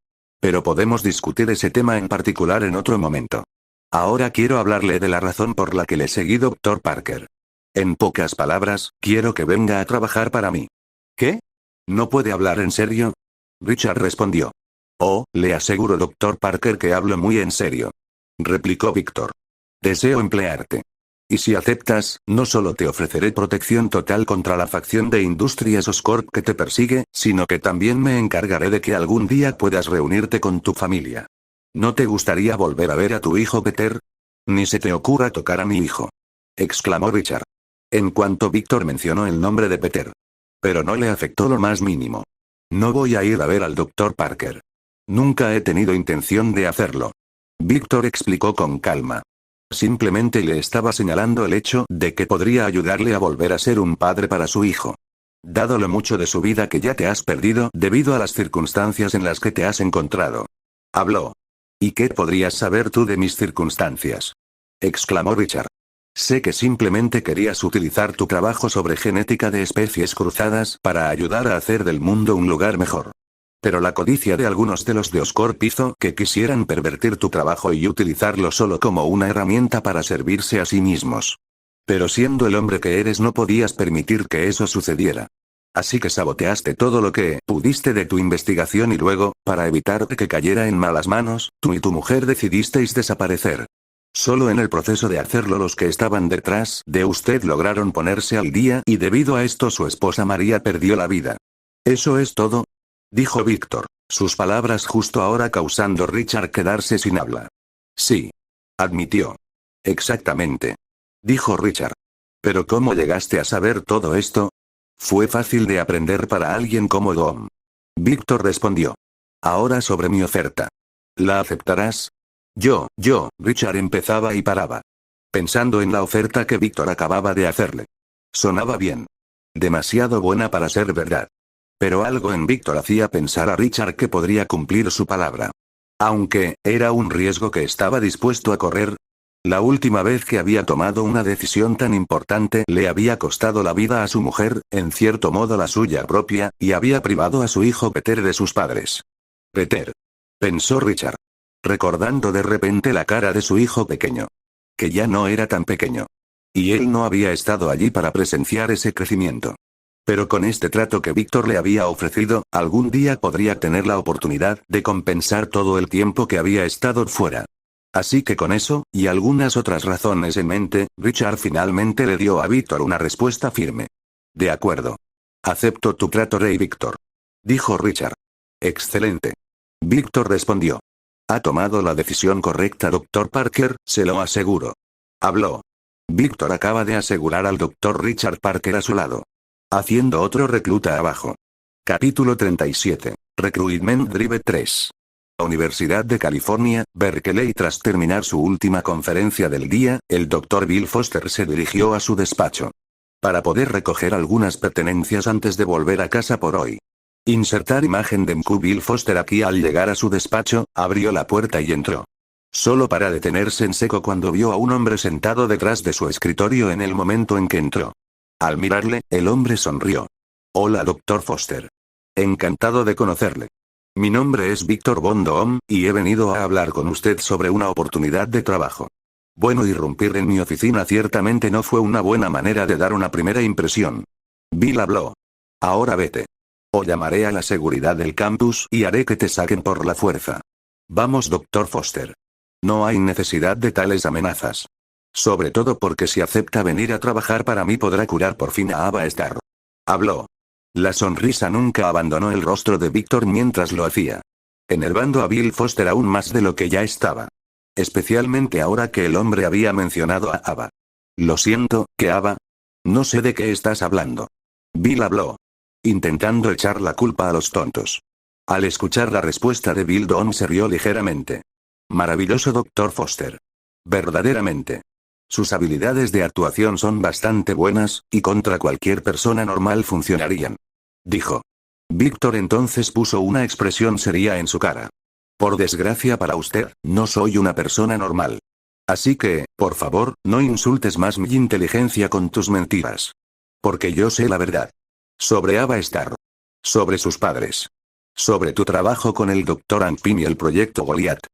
A: Pero podemos discutir ese tema en particular en otro momento. Ahora quiero hablarle de la razón por la que le seguí, Dr. Parker. En pocas palabras, quiero que venga a trabajar para mí. ¿Qué? ¿No puede hablar en serio? Richard respondió. Oh, le aseguro, Dr. Parker, que hablo muy en serio. Replicó Víctor. Deseo emplearte. Y si aceptas, no solo te ofreceré protección total contra la facción de Industrias Oscorp que te persigue, sino que también me encargaré de que algún día puedas reunirte con tu familia. ¿No te gustaría volver a ver a tu hijo Peter? Ni se te ocurra tocar a mi hijo. Exclamó Richard. En cuanto Víctor mencionó el nombre de Peter. Pero no le afectó lo más mínimo. No voy a ir a ver al Dr. Parker. Nunca he tenido intención de hacerlo. Víctor explicó con calma. Simplemente le estaba señalando el hecho de que podría ayudarle a volver a ser un padre para su hijo. Dado lo mucho de su vida que ya te has perdido debido a las circunstancias en las que te has encontrado. Habló. ¿Y qué podrías saber tú de mis circunstancias? Exclamó Richard. Sé que simplemente querías utilizar tu trabajo sobre genética de especies cruzadas para ayudar a hacer del mundo un lugar mejor. Pero la codicia de algunos de los de Oscorp hizo que quisieran pervertir tu trabajo y utilizarlo solo como una herramienta para servirse a sí mismos. Pero siendo el hombre que eres, no podías permitir que eso sucediera. Así que saboteaste todo lo que pudiste de tu investigación y luego, para evitar que cayera en malas manos, tú y tu mujer decidisteis desaparecer. Solo en el proceso de hacerlo los que estaban detrás de usted lograron ponerse al día y debido a esto su esposa María perdió la vida. ¿Eso es todo? Dijo Víctor, sus palabras justo ahora causando a Richard quedarse sin habla. Sí. Admitió. Exactamente. Dijo Richard. ¿Pero cómo llegaste a saber todo esto? Fue fácil de aprender para alguien como Dom. Víctor respondió. Ahora sobre mi oferta. ¿La aceptarás? Richard empezaba y paraba. Pensando en la oferta que Víctor acababa de hacerle. Sonaba bien. Demasiado buena para ser verdad. Pero algo en Víctor hacía pensar a Richard que podría cumplir su palabra. Aunque, era un riesgo que estaba dispuesto a correr. La última vez que había tomado una decisión tan importante le había costado la vida a su mujer, en cierto modo la suya propia, y había privado a su hijo Peter de sus padres. Peter. Pensó Richard. Recordando de repente la cara de su hijo pequeño. Que ya no era tan pequeño. Y él no había estado allí para presenciar ese crecimiento. Pero con este trato que Víctor le había ofrecido, algún día podría tener la oportunidad de compensar todo el tiempo que había estado fuera. Así que con eso, y algunas otras razones en mente, Richard finalmente le dio a Víctor una respuesta firme. De acuerdo. Acepto tu trato, Rey Víctor. Dijo Richard. Excelente. Víctor respondió. Ha tomado la decisión correcta, Dr. Parker, se lo aseguro. Habló. Víctor acaba de asegurar al Dr. Richard Parker a su lado. Haciendo otro recluta abajo. Capítulo 37. Recruitment Drive 3. Universidad de California, Berkeley. Tras terminar su última conferencia del día, el Dr. Bill Foster se dirigió a su despacho. Para poder recoger algunas pertenencias antes de volver a casa por hoy. Insertar imagen de MQ. Bill Foster aquí. Al llegar a su despacho, abrió la puerta y entró. Solo para detenerse en seco cuando vio a un hombre sentado detrás de su escritorio en el momento en que entró. Al mirarle, el hombre sonrió. Hola, Dr. Foster. Encantado de conocerle. Mi nombre es Víctor Von Doom, y he venido a hablar con usted sobre una oportunidad de trabajo. Bueno, irrumpir en mi oficina ciertamente no fue una buena manera de dar una primera impresión. Bill habló. Ahora vete. O llamaré a la seguridad del campus y haré que te saquen por la fuerza. Vamos, Dr. Foster. No hay necesidad de tales amenazas. Sobre todo porque si acepta venir a trabajar para mí podrá curar por fin a Ava Starr. Habló. La sonrisa nunca abandonó el rostro de Víctor mientras lo hacía. Enervando a Bill Foster aún más de lo que ya estaba. Especialmente ahora que el hombre había mencionado a Ava. Lo siento, ¿qué Ava? No sé de qué estás hablando. Bill habló. Intentando echar la culpa a los tontos. Al escuchar la respuesta de Bill, Doom se rió ligeramente. Maravilloso, Dr. Foster. Verdaderamente. Sus habilidades de actuación son bastante buenas, y contra cualquier persona normal funcionarían. Dijo. Víctor entonces puso una expresión seria en su cara. Por desgracia para usted, no soy una persona normal. Así que, por favor, no insultes más mi inteligencia con tus mentiras. Porque yo sé la verdad. Sobre Ava Starr. Sobre sus padres. Sobre tu trabajo con el Dr. Ampin y el proyecto Goliath.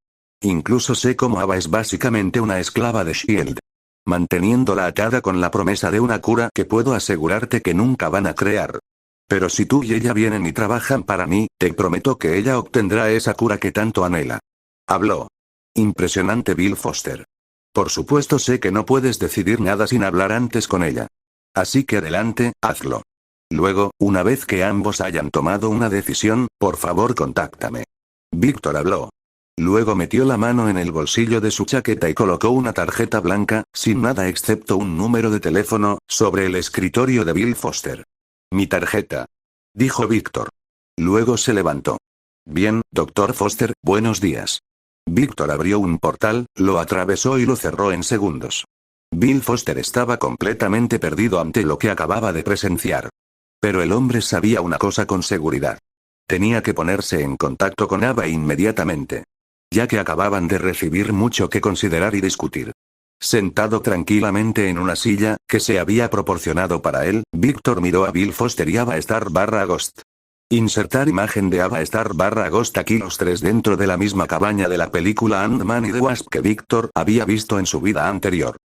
A: Incluso sé cómo Ava es básicamente una esclava de S.H.I.E.L.D. Manteniéndola atada con la promesa de una cura que puedo asegurarte que nunca van a crear. Pero si tú y ella vienen y trabajan para mí, te prometo que ella obtendrá esa cura que tanto anhela. Habló. Impresionante, Bill Foster. Por supuesto sé que no puedes decidir nada sin hablar antes con ella. Así que adelante, hazlo. Luego, una vez que ambos hayan tomado una decisión, por favor contáctame. Víctor habló. Luego metió la mano en el bolsillo de su chaqueta y colocó una tarjeta blanca, sin nada excepto un número de teléfono, sobre el escritorio de Bill Foster. Mi tarjeta. Dijo Víctor. Luego se levantó. Bien, Dr. Foster, buenos días. Víctor abrió un portal, lo atravesó y lo cerró en segundos. Bill Foster estaba completamente perdido ante lo que acababa de presenciar. Pero el hombre sabía una cosa con seguridad. Tenía que ponerse en contacto con Ava inmediatamente. Ya que acababan de recibir mucho que considerar y discutir. Sentado tranquilamente en una silla, que se había proporcionado para él, Víctor miró a Bill Foster y Ava Starr/Ghost. Insertar imagen de Ava Starr/Ghost aquí los tres dentro de la misma cabaña de la película Ant-Man y the Wasp que Víctor había visto en su vida anterior.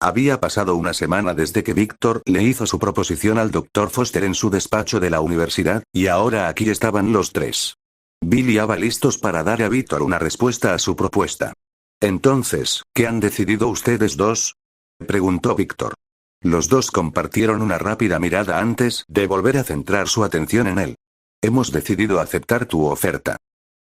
A: Había pasado una semana desde que Víctor le hizo su proposición al Dr. Foster en su despacho de la universidad, y ahora aquí estaban los tres. Bill y Ava listos para dar a Víctor una respuesta a su propuesta. Entonces, ¿qué han decidido ustedes dos? Preguntó Víctor. Los dos compartieron una rápida mirada antes de volver a centrar su atención en él. Hemos decidido aceptar tu oferta.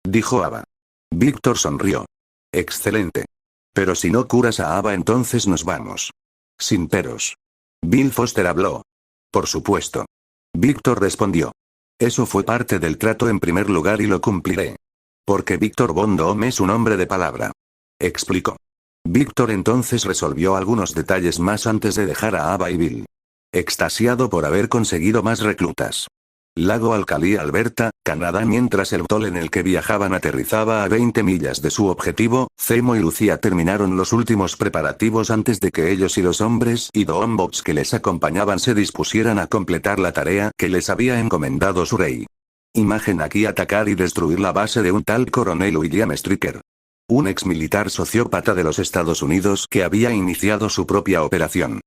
A: Dijo Ava. Víctor sonrió. Excelente. Pero si no curas a Ava entonces nos vamos. Sin peros. Bill Foster habló. Por supuesto. Víctor respondió. Eso fue parte del trato en primer lugar y lo cumpliré. Porque Víctor Von Doom es un hombre de palabra. explicó. Víctor entonces resolvió algunos detalles más antes de dejar a Ava y Bill. Extasiado por haber conseguido más reclutas. Lago Alcalí, Alberta, Canadá. Mientras el VTOL en el que viajaban aterrizaba a 20 millas de su objetivo, Zemo y Lucía terminaron los últimos preparativos antes de que ellos y los hombres y Doombots que les acompañaban se dispusieran a completar la tarea que les había encomendado su rey. Imagen aquí: atacar y destruir la base de un tal coronel William Stryker. Un ex militar sociópata de los Estados Unidos que había iniciado su propia operación.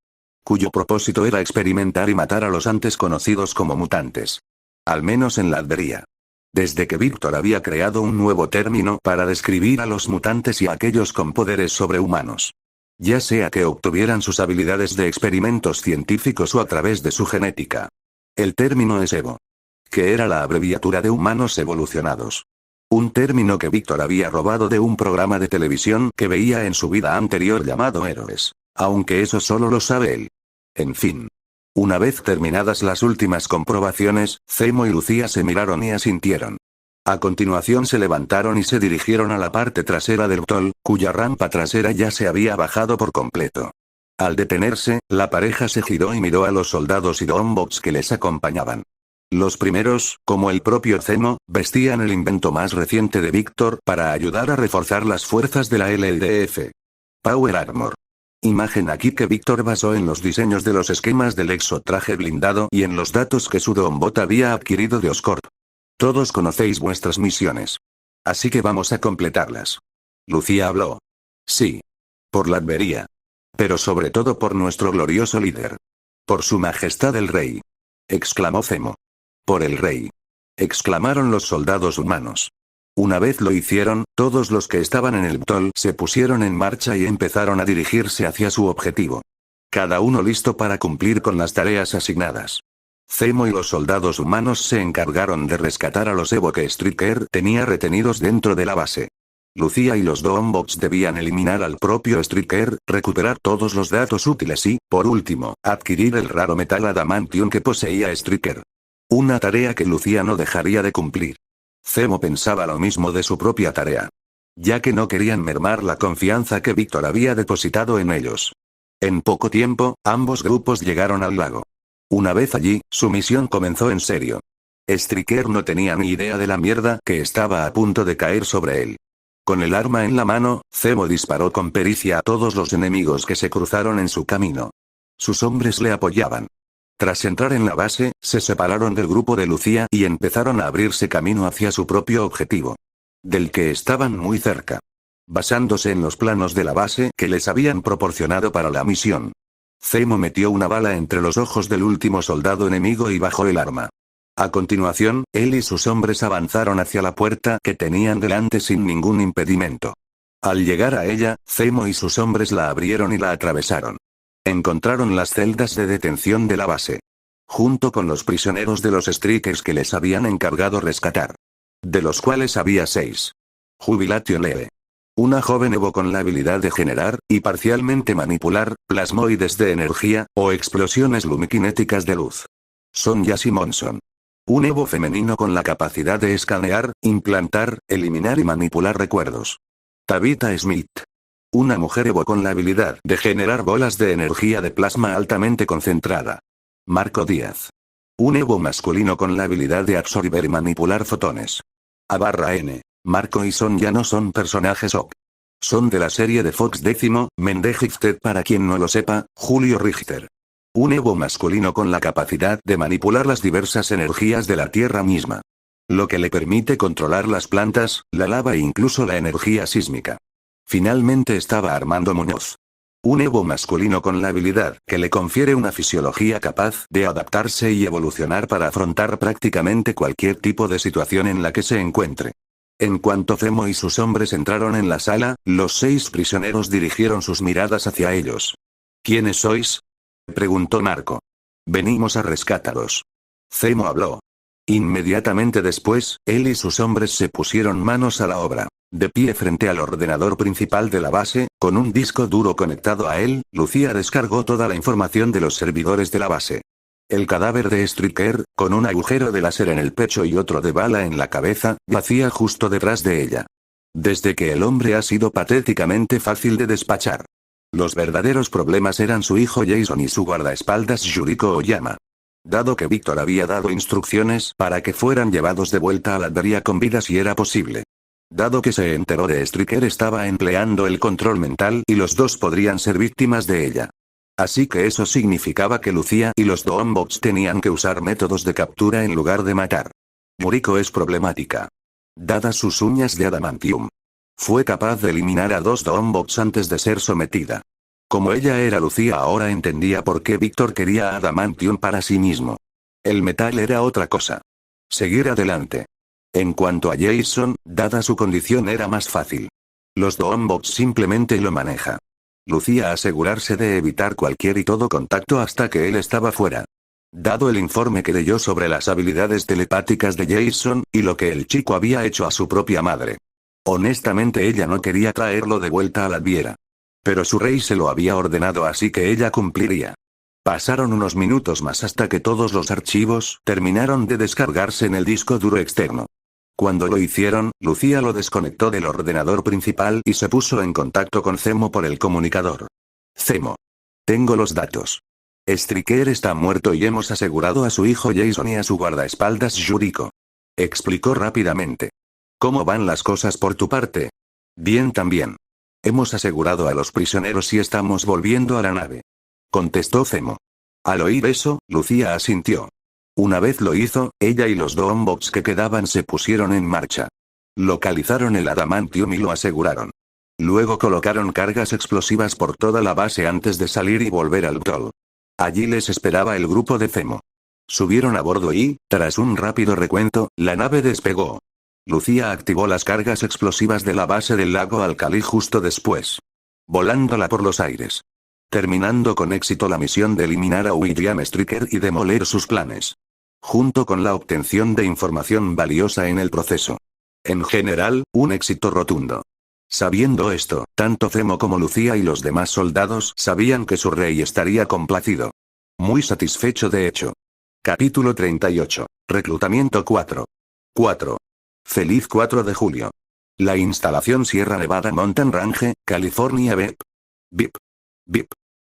A: Cuyo propósito era experimentar y matar a los antes conocidos como mutantes. Al menos en la Albería. Desde que Víctor había creado un nuevo término para describir a los mutantes y a aquellos con poderes sobrehumanos. Ya sea que obtuvieran sus habilidades de experimentos científicos o a través de su genética. El término es Evo. Que era la abreviatura de humanos evolucionados. Un término que Víctor había robado de un programa de televisión que veía en su vida anterior llamado Héroes. Aunque eso solo lo sabe él. En fin. Una vez terminadas las últimas comprobaciones, Zemo y Lucía se miraron y asintieron. A continuación se levantaron y se dirigieron a la parte trasera del VTOL, cuya rampa trasera ya se había bajado por completo. Al detenerse, la pareja se giró y miró a los soldados y Doombots que les acompañaban. Los primeros, como el propio Zemo, vestían el invento más reciente de Víctor para ayudar a reforzar las fuerzas de la LLDF. Power Armor. Imagen aquí que Víctor basó en los diseños de los esquemas del exotraje blindado y en los datos que su Doombot había adquirido de Oscorp. Todos conocéis vuestras misiones. Así que vamos a completarlas. Lucía habló. Sí. Por la Albería. Pero sobre todo por nuestro glorioso líder. Por su majestad el rey. Exclamó Zemo. Por el rey. Exclamaron los soldados humanos. Una vez lo hicieron, todos los que estaban en el VTOL se pusieron en marcha y empezaron a dirigirse hacia su objetivo. Cada uno listo para cumplir con las tareas asignadas. Zemo y los soldados humanos se encargaron de rescatar a los Evo que Stryker tenía retenidos dentro de la base. Lucía y los Doombots debían eliminar al propio Stryker, recuperar todos los datos útiles y, por último, adquirir el raro metal adamantium que poseía Stryker. Una tarea que Lucía no dejaría de cumplir. Zemo pensaba lo mismo de su propia tarea. Ya que no querían mermar la confianza que Víctor había depositado en ellos. En poco tiempo, ambos grupos llegaron al lago. Una vez allí, su misión comenzó en serio. Stryker no tenía ni idea de la mierda que estaba a punto de caer sobre él. Con el arma en la mano, Zemo disparó con pericia a todos los enemigos que se cruzaron en su camino. Sus hombres le apoyaban. Tras entrar en la base, se separaron del grupo de Lucía y empezaron a abrirse camino hacia su propio objetivo. Del que estaban muy cerca. Basándose en los planos de la base que les habían proporcionado para la misión. Zemo metió una bala entre los ojos del último soldado enemigo y bajó el arma. A continuación, él y sus hombres avanzaron hacia la puerta que tenían delante sin ningún impedimento. Al llegar a ella, Zemo y sus hombres la abrieron y la atravesaron. Encontraron las celdas de detención de la base. Junto con los prisioneros de los Strykers que les habían encargado rescatar. De los cuales había 6. Jubilation Lee. Una joven Evo con la habilidad de generar, y parcialmente manipular, plasmoides de energía, o explosiones lumiquinéticas de luz. Sonja Simonson. Un Evo femenino con la capacidad de escanear, implantar, eliminar y manipular recuerdos. Tabitha Smith. Una mujer Evo con la habilidad de generar bolas de energía de plasma altamente concentrada. Marco Díaz. Un Evo masculino con la habilidad de absorber y manipular fotones. A/N. Marco y Sonja no son personajes OK. Son de la serie de Fox Décimo, Mende Gifted para quien no lo sepa, Julio Richter. Un Evo masculino con la capacidad de manipular las diversas energías de la Tierra misma. Lo que le permite controlar las plantas, la lava e incluso la energía sísmica. Finalmente estaba Armando Muñoz. Un Evo masculino con la habilidad que le confiere una fisiología capaz de adaptarse y evolucionar para afrontar prácticamente cualquier tipo de situación en la que se encuentre. En cuanto Zemo y sus hombres entraron en la sala, los 6 prisioneros dirigieron sus miradas hacia ellos. ¿Quiénes sois?, preguntó Marco. Venimos a rescataros. Zemo habló. Inmediatamente después, él y sus hombres se pusieron manos a la obra. De pie frente al ordenador principal de la base, con un disco duro conectado a él, Lucía descargó toda la información de los servidores de la base. El cadáver de Stryker, con un agujero de láser en el pecho y otro de bala en la cabeza, yacía justo detrás de ella. Desde que el hombre ha sido patéticamente fácil de despachar. Los verdaderos problemas eran su hijo Jason y su guardaespaldas Yuriko Oyama. Dado que Víctor había dado instrucciones para que fueran llevados de vuelta a la Daria con vida si era posible. Dado que se enteró de Striker estaba empleando el control mental y los dos podrían ser víctimas de ella. Así que eso significaba que Lucía y los Doombots tenían que usar métodos de captura en lugar de matar. Yuriko es problemática. Dadas sus uñas de adamantium. Fue capaz de eliminar a 2 Doombots antes de ser sometida. Como ella era Lucía ahora entendía por qué Víctor quería adamantium para sí mismo. El metal era otra cosa. Seguir adelante. En cuanto a Jason, dada su condición era más fácil. Los Doombots simplemente lo maneja. Lucía asegurarse de evitar cualquier y todo contacto hasta que él estaba fuera. Dado el informe que leyó sobre las habilidades telepáticas de Jason, y lo que el chico había hecho a su propia madre. Honestamente ella no quería traerlo de vuelta a la Viera. Pero su rey se lo había ordenado así que ella cumpliría. Pasaron unos minutos más hasta que todos los archivos terminaron de descargarse en el disco duro externo. Cuando lo hicieron, Lucía lo desconectó del ordenador principal y se puso en contacto con Zemo por el comunicador. Zemo. Tengo los datos. Striker está muerto y hemos asegurado a su hijo Jason y a su guardaespaldas Yuriko. Explicó rápidamente. ¿Cómo van las cosas por tu parte? Bien también. Hemos asegurado a los prisioneros y estamos volviendo a la nave. Contestó Zemo. Al oír eso, Lucía asintió. Una vez lo hizo, ella y los Doombots que quedaban se pusieron en marcha. Localizaron el adamantium y lo aseguraron. Luego colocaron cargas explosivas por toda la base antes de salir y volver al Toll. Allí les esperaba el grupo de Zemo. Subieron a bordo y, tras un rápido recuento, la nave despegó. Lucía activó las cargas explosivas de la base del lago Alcalí justo después. Volándola por los aires. Terminando con éxito la misión de eliminar a William Striker y demoler sus planes. Junto con la obtención de información valiosa en el proceso. En general, un éxito rotundo. Sabiendo esto, tanto Zemo como Lucía y los demás soldados sabían que su rey estaría complacido. Muy satisfecho de hecho. Capítulo 38. Reclutamiento 4. Feliz 4 de julio. La instalación Sierra Nevada Mountain Range, California. Bip. Bip. Bip.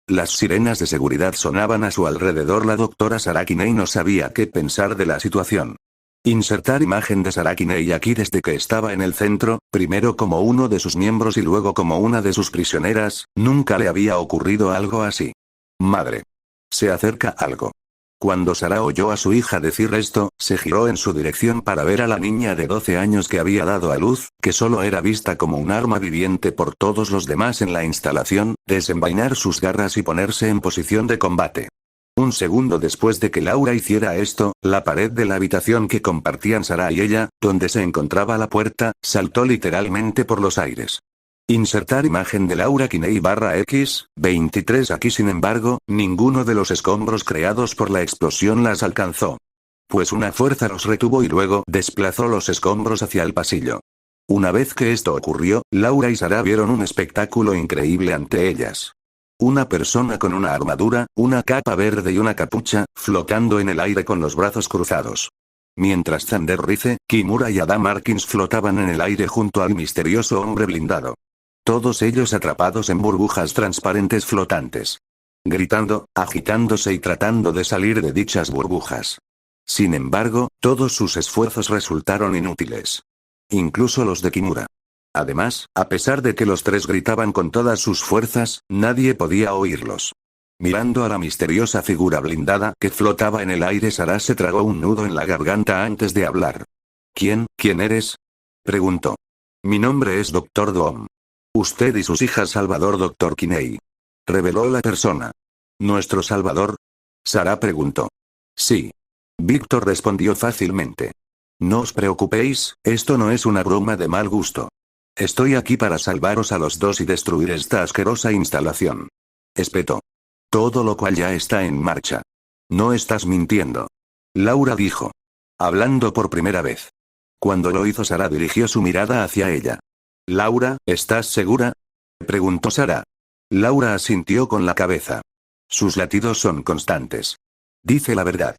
A: Las sirenas de seguridad sonaban a su alrededor. La doctora Sarah Kinney no sabía qué pensar de la situación. Insertar imagen de Sarah Kinney aquí desde que estaba en el centro, primero como uno de sus miembros y luego como una de sus prisioneras, nunca le había ocurrido algo así. Madre. Se acerca algo. Cuando Sarah oyó a su hija decir esto, se giró en su dirección para ver a la niña de 12 años que había dado a luz, que solo era vista como un arma viviente por todos los demás en la instalación, desenvainar sus garras y ponerse en posición de combate. Un segundo después de que Laura hiciera esto, la pared de la habitación que compartían Sarah y ella, donde se encontraba la puerta, saltó literalmente por los aires. Insertar imagen de Laura Kinney /X, 23. Aquí sin embargo, ninguno de los escombros creados por la explosión las alcanzó. Pues una fuerza los retuvo y luego desplazó los escombros hacia el pasillo. Una vez que esto ocurrió, Laura y Sarah vieron un espectáculo increíble ante ellas. Una persona con una armadura, una capa verde y una capucha, flotando en el aire con los brazos cruzados. Mientras Thunder Rice, Kimura y Adam Arkins flotaban en el aire junto al misterioso hombre blindado. Todos ellos atrapados en burbujas transparentes flotantes. Gritando, agitándose y tratando de salir de dichas burbujas. Sin embargo, todos sus esfuerzos resultaron inútiles. Incluso los de Kimura. Además, a pesar de que los tres gritaban con todas sus fuerzas, nadie podía oírlos. Mirando a la misteriosa figura blindada que flotaba en el aire, Sarah se tragó un nudo en la garganta antes de hablar. ¿Quién eres? Preguntó. Mi nombre es Dr. Doom. Usted y sus hijas Salvador Dr. Kinney. Reveló la persona. ¿Nuestro Salvador? Sarah preguntó. Sí. Víctor respondió fácilmente. No os preocupéis, esto no es una broma de mal gusto. Estoy aquí para salvaros a los dos y destruir esta asquerosa instalación. Espetó. Todo lo cual ya está en marcha. No estás mintiendo. Laura dijo. Hablando por primera vez. Cuando lo hizo, Sarah dirigió su mirada hacia ella. Laura, ¿estás segura? Preguntó Sarah. Laura asintió con la cabeza. Sus latidos son constantes. Dice la verdad.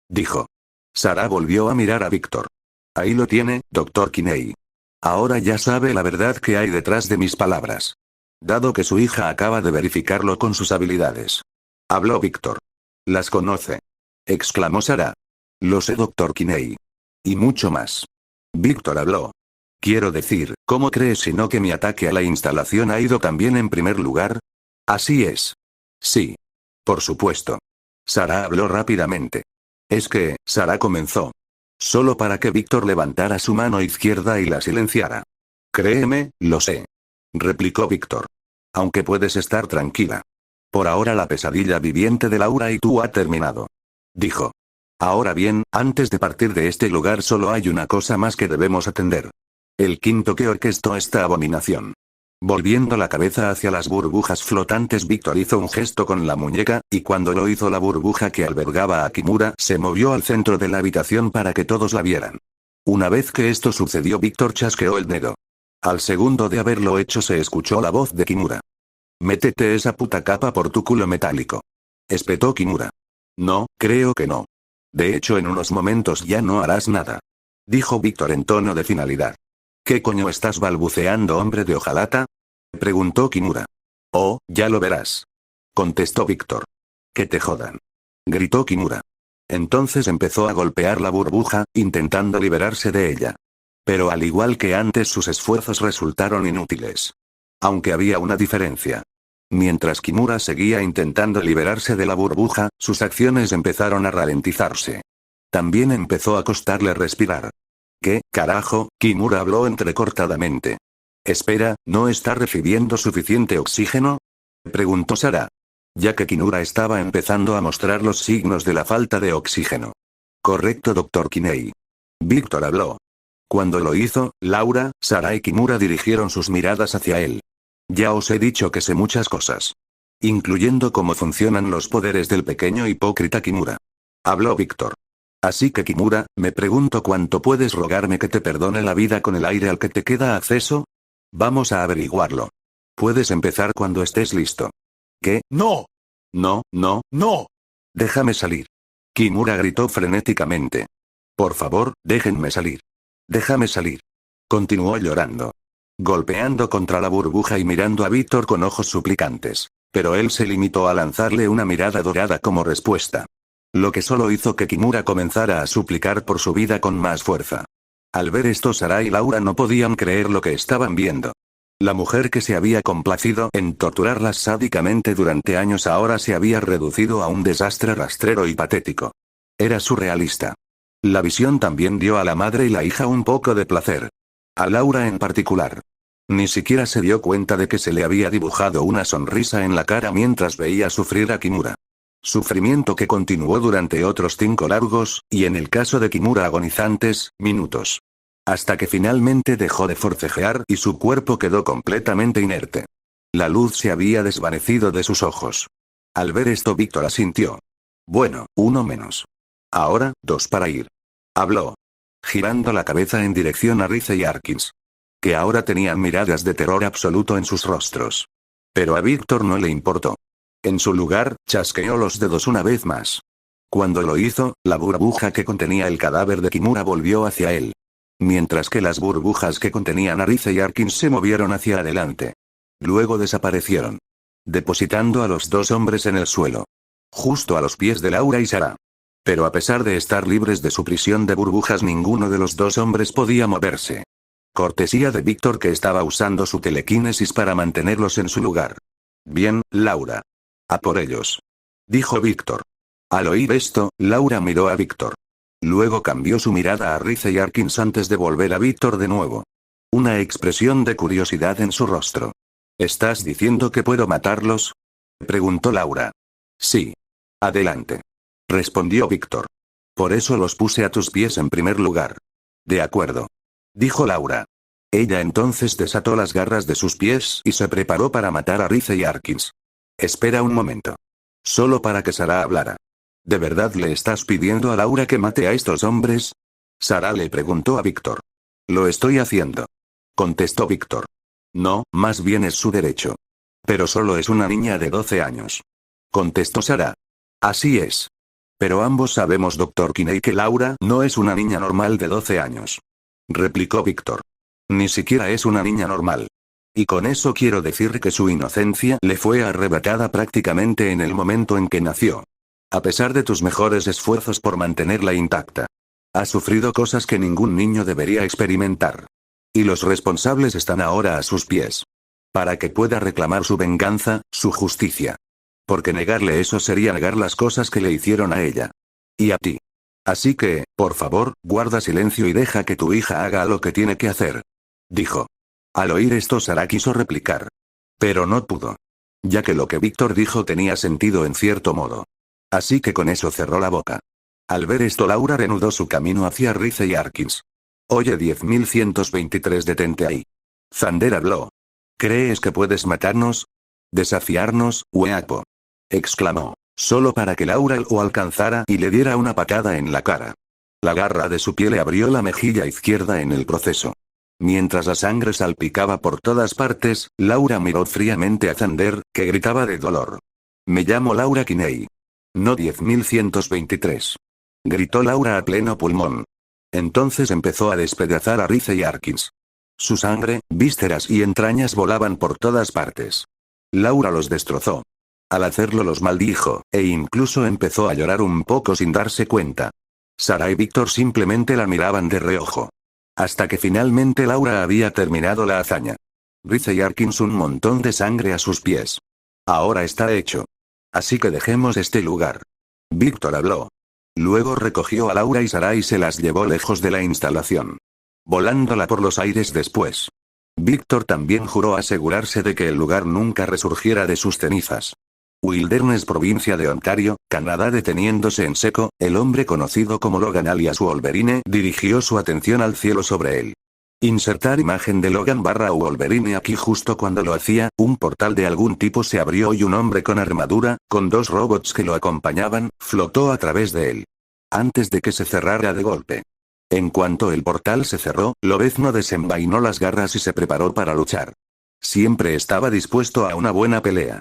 A: Dijo. Sarah volvió a mirar a Víctor. Ahí lo tiene, Dr. Kinney. Ahora ya sabe la verdad que hay detrás de mis palabras. Dado que su hija acaba de verificarlo con sus habilidades. Habló Víctor. Las conoce. Exclamó Sara. Lo sé, Dr. Kinney. Y mucho más. Víctor habló. Quiero decir, ¿cómo crees si no que mi ataque a la instalación ha ido tan bien en primer lugar? Así es. Sí. Por supuesto. Sara habló rápidamente. Es que, Sara comenzó. Solo para que Víctor levantara su mano izquierda y la silenciara. Créeme, lo sé. Replicó Víctor. Aunque puedes estar tranquila. Por ahora la pesadilla viviente de Laura y tú ha terminado. Dijo. Ahora bien, antes de partir de este lugar solo hay una cosa más que debemos atender. El quinto que orquestó esta abominación. Volviendo la cabeza hacia las burbujas flotantes, Víctor hizo un gesto con la muñeca, y cuando lo hizo la burbuja que albergaba a Kimura se movió al centro de la habitación para que todos la vieran. Una vez que esto sucedió, Víctor chasqueó el dedo. Al segundo de haberlo hecho se escuchó la voz de Kimura. Métete esa puta capa por tu culo metálico. Espetó Kimura. No, creo que no. De hecho, en unos momentos ya no harás nada. Dijo Víctor en tono de finalidad. ¿Qué coño estás balbuceando, hombre de hojalata? Preguntó Kimura. Oh, ya lo verás. Contestó Víctor. Que te jodan. Gritó Kimura. Entonces empezó a golpear la burbuja, intentando liberarse de ella. Pero al igual que antes, sus esfuerzos resultaron inútiles. Aunque había una diferencia. Mientras Kimura seguía intentando liberarse de la burbuja, sus acciones empezaron a ralentizarse. También empezó a costarle respirar. ¿Qué, carajo? Kimura habló entrecortadamente. Espera, ¿no está recibiendo suficiente oxígeno? Preguntó Sara. Ya que Kimura estaba empezando a mostrar los signos de la falta de oxígeno. Correcto, Dr. Kinney. Víctor habló. Cuando lo hizo, Laura, Sara y Kimura dirigieron sus miradas hacia él. Ya os he dicho que sé muchas cosas. Incluyendo cómo funcionan los poderes del pequeño hipócrita Kimura. Habló Víctor. Así que Kimura, me pregunto cuánto puedes rogarme que te perdone la vida con el aire al que te queda acceso. Vamos a averiguarlo. Puedes empezar cuando estés listo. ¿Qué? No. No, no, no. Déjame salir. Kimura gritó frenéticamente. Por favor, déjenme salir. Déjame salir. Continuó llorando. Golpeando contra la burbuja y mirando a Víctor con ojos suplicantes. Pero él se limitó a lanzarle una mirada dorada como respuesta. Lo que solo hizo que Kimura comenzara a suplicar por su vida con más fuerza. Al ver esto, Sara y Laura no podían creer lo que estaban viendo. La mujer que se había complacido en torturarlas sádicamente durante años ahora se había reducido a un desastre rastrero y patético. Era surrealista. La visión también dio a la madre y la hija un poco de placer. A Laura en particular. Ni siquiera se dio cuenta de que se le había dibujado una sonrisa en la cara mientras veía sufrir a Kimura. Sufrimiento que continuó durante otros 5 largos, y en el caso de Kimura agonizantes, minutos. Hasta que finalmente dejó de forcejear y su cuerpo quedó completamente inerte. La luz se había desvanecido de sus ojos. Al ver esto, Víctor asintió. Bueno, uno menos. Ahora, 2 para ir. Habló. Girando la cabeza en dirección a Rice y Arkins. Que ahora tenían miradas de terror absoluto en sus rostros. Pero a Víctor no le importó. En su lugar, chasqueó los dedos una vez más. Cuando lo hizo, la burbuja que contenía el cadáver de Kimura volvió hacia él. Mientras que las burbujas que contenían a Rice y Arkins se movieron hacia adelante. Luego desaparecieron. Depositando a los 2 hombres en el suelo. Justo a los pies de Laura y Sara. Pero a pesar de estar libres de su prisión de burbujas, ninguno de los 2 hombres podía moverse. Cortesía de Víctor, que estaba usando su telequinesis para mantenerlos en su lugar. Bien, Laura. A por ellos. Dijo Víctor. Al oír esto, Laura miró a Víctor. Luego cambió su mirada a Rice y Arkins antes de volver a Víctor de nuevo. Una expresión de curiosidad en su rostro. ¿Estás diciendo que puedo matarlos? Preguntó Laura. Sí. Adelante. Respondió Víctor. Por eso los puse a tus pies en primer lugar. De acuerdo. Dijo Laura. Ella entonces desató las garras de sus pies y se preparó para matar a Rice y Arkins. Espera un momento. Solo para que Sara hablara. ¿De verdad le estás pidiendo a Laura que mate a estos hombres? Sara le preguntó a Víctor. Lo estoy haciendo. Contestó Víctor. No, más bien es su derecho. Pero solo es una niña de 12 años. Contestó Sara. Así es. Pero ambos sabemos, Dr. Kinney, que Laura no es una niña normal de 12 años. Replicó Víctor. Ni siquiera es una niña normal. Y con eso quiero decir que su inocencia le fue arrebatada prácticamente en el momento en que nació. A pesar de tus mejores esfuerzos por mantenerla intacta. Ha sufrido cosas que ningún niño debería experimentar. Y los responsables están ahora a sus pies. Para que pueda reclamar su venganza, su justicia. Porque negarle eso sería negar las cosas que le hicieron a ella. Y a ti. Así que, por favor, guarda silencio y deja que tu hija haga lo que tiene que hacer. Dijo. Al oír esto Sara quiso replicar. Pero no pudo. Ya que lo que Víctor dijo tenía sentido en cierto modo. Así que con eso cerró la boca. Al ver esto Laura reanudó su camino hacia Rice y Arkins. Oye 10123 detente ahí. Xander habló. ¿Crees que puedes matarnos? ¿Desafiarnos, hueapo? Exclamó. Solo para que Laura lo alcanzara y le diera una patada en la cara. La garra de su pie le abrió la mejilla izquierda en el proceso. Mientras la sangre salpicaba por todas partes, Laura miró fríamente a Xander, que gritaba de dolor. Me llamo Laura Kinney. No 10123. Gritó Laura a pleno pulmón. Entonces empezó a despedazar a Rice y Arkins. Su sangre, vísceras y entrañas volaban por todas partes. Laura los destrozó. Al hacerlo los maldijo, e incluso empezó a llorar un poco sin darse cuenta. Sara y Víctor simplemente la miraban de reojo. Hasta que finalmente Laura había terminado la hazaña. Rice y Arkins un montón de sangre a sus pies. Ahora está hecho. Así que dejemos este lugar. Víctor habló. Luego recogió a Laura y Sara y se las llevó lejos de la instalación. Volándola por los aires después. Víctor también juró asegurarse de que el lugar nunca resurgiera de sus cenizas. Wilderness, provincia de Ontario, Canadá. Deteniéndose en seco, el hombre conocido como Logan alias Wolverine dirigió su atención al cielo sobre él. Insertar imagen de Logan / Wolverine aquí. Justo cuando lo hacía, un portal de algún tipo se abrió y un hombre con armadura, con 2 robots que lo acompañaban, flotó a través de él. Antes de que se cerrara de golpe. En cuanto el portal se cerró, Lobezno desenvainó las garras y se preparó para luchar. Siempre estaba dispuesto a una buena pelea.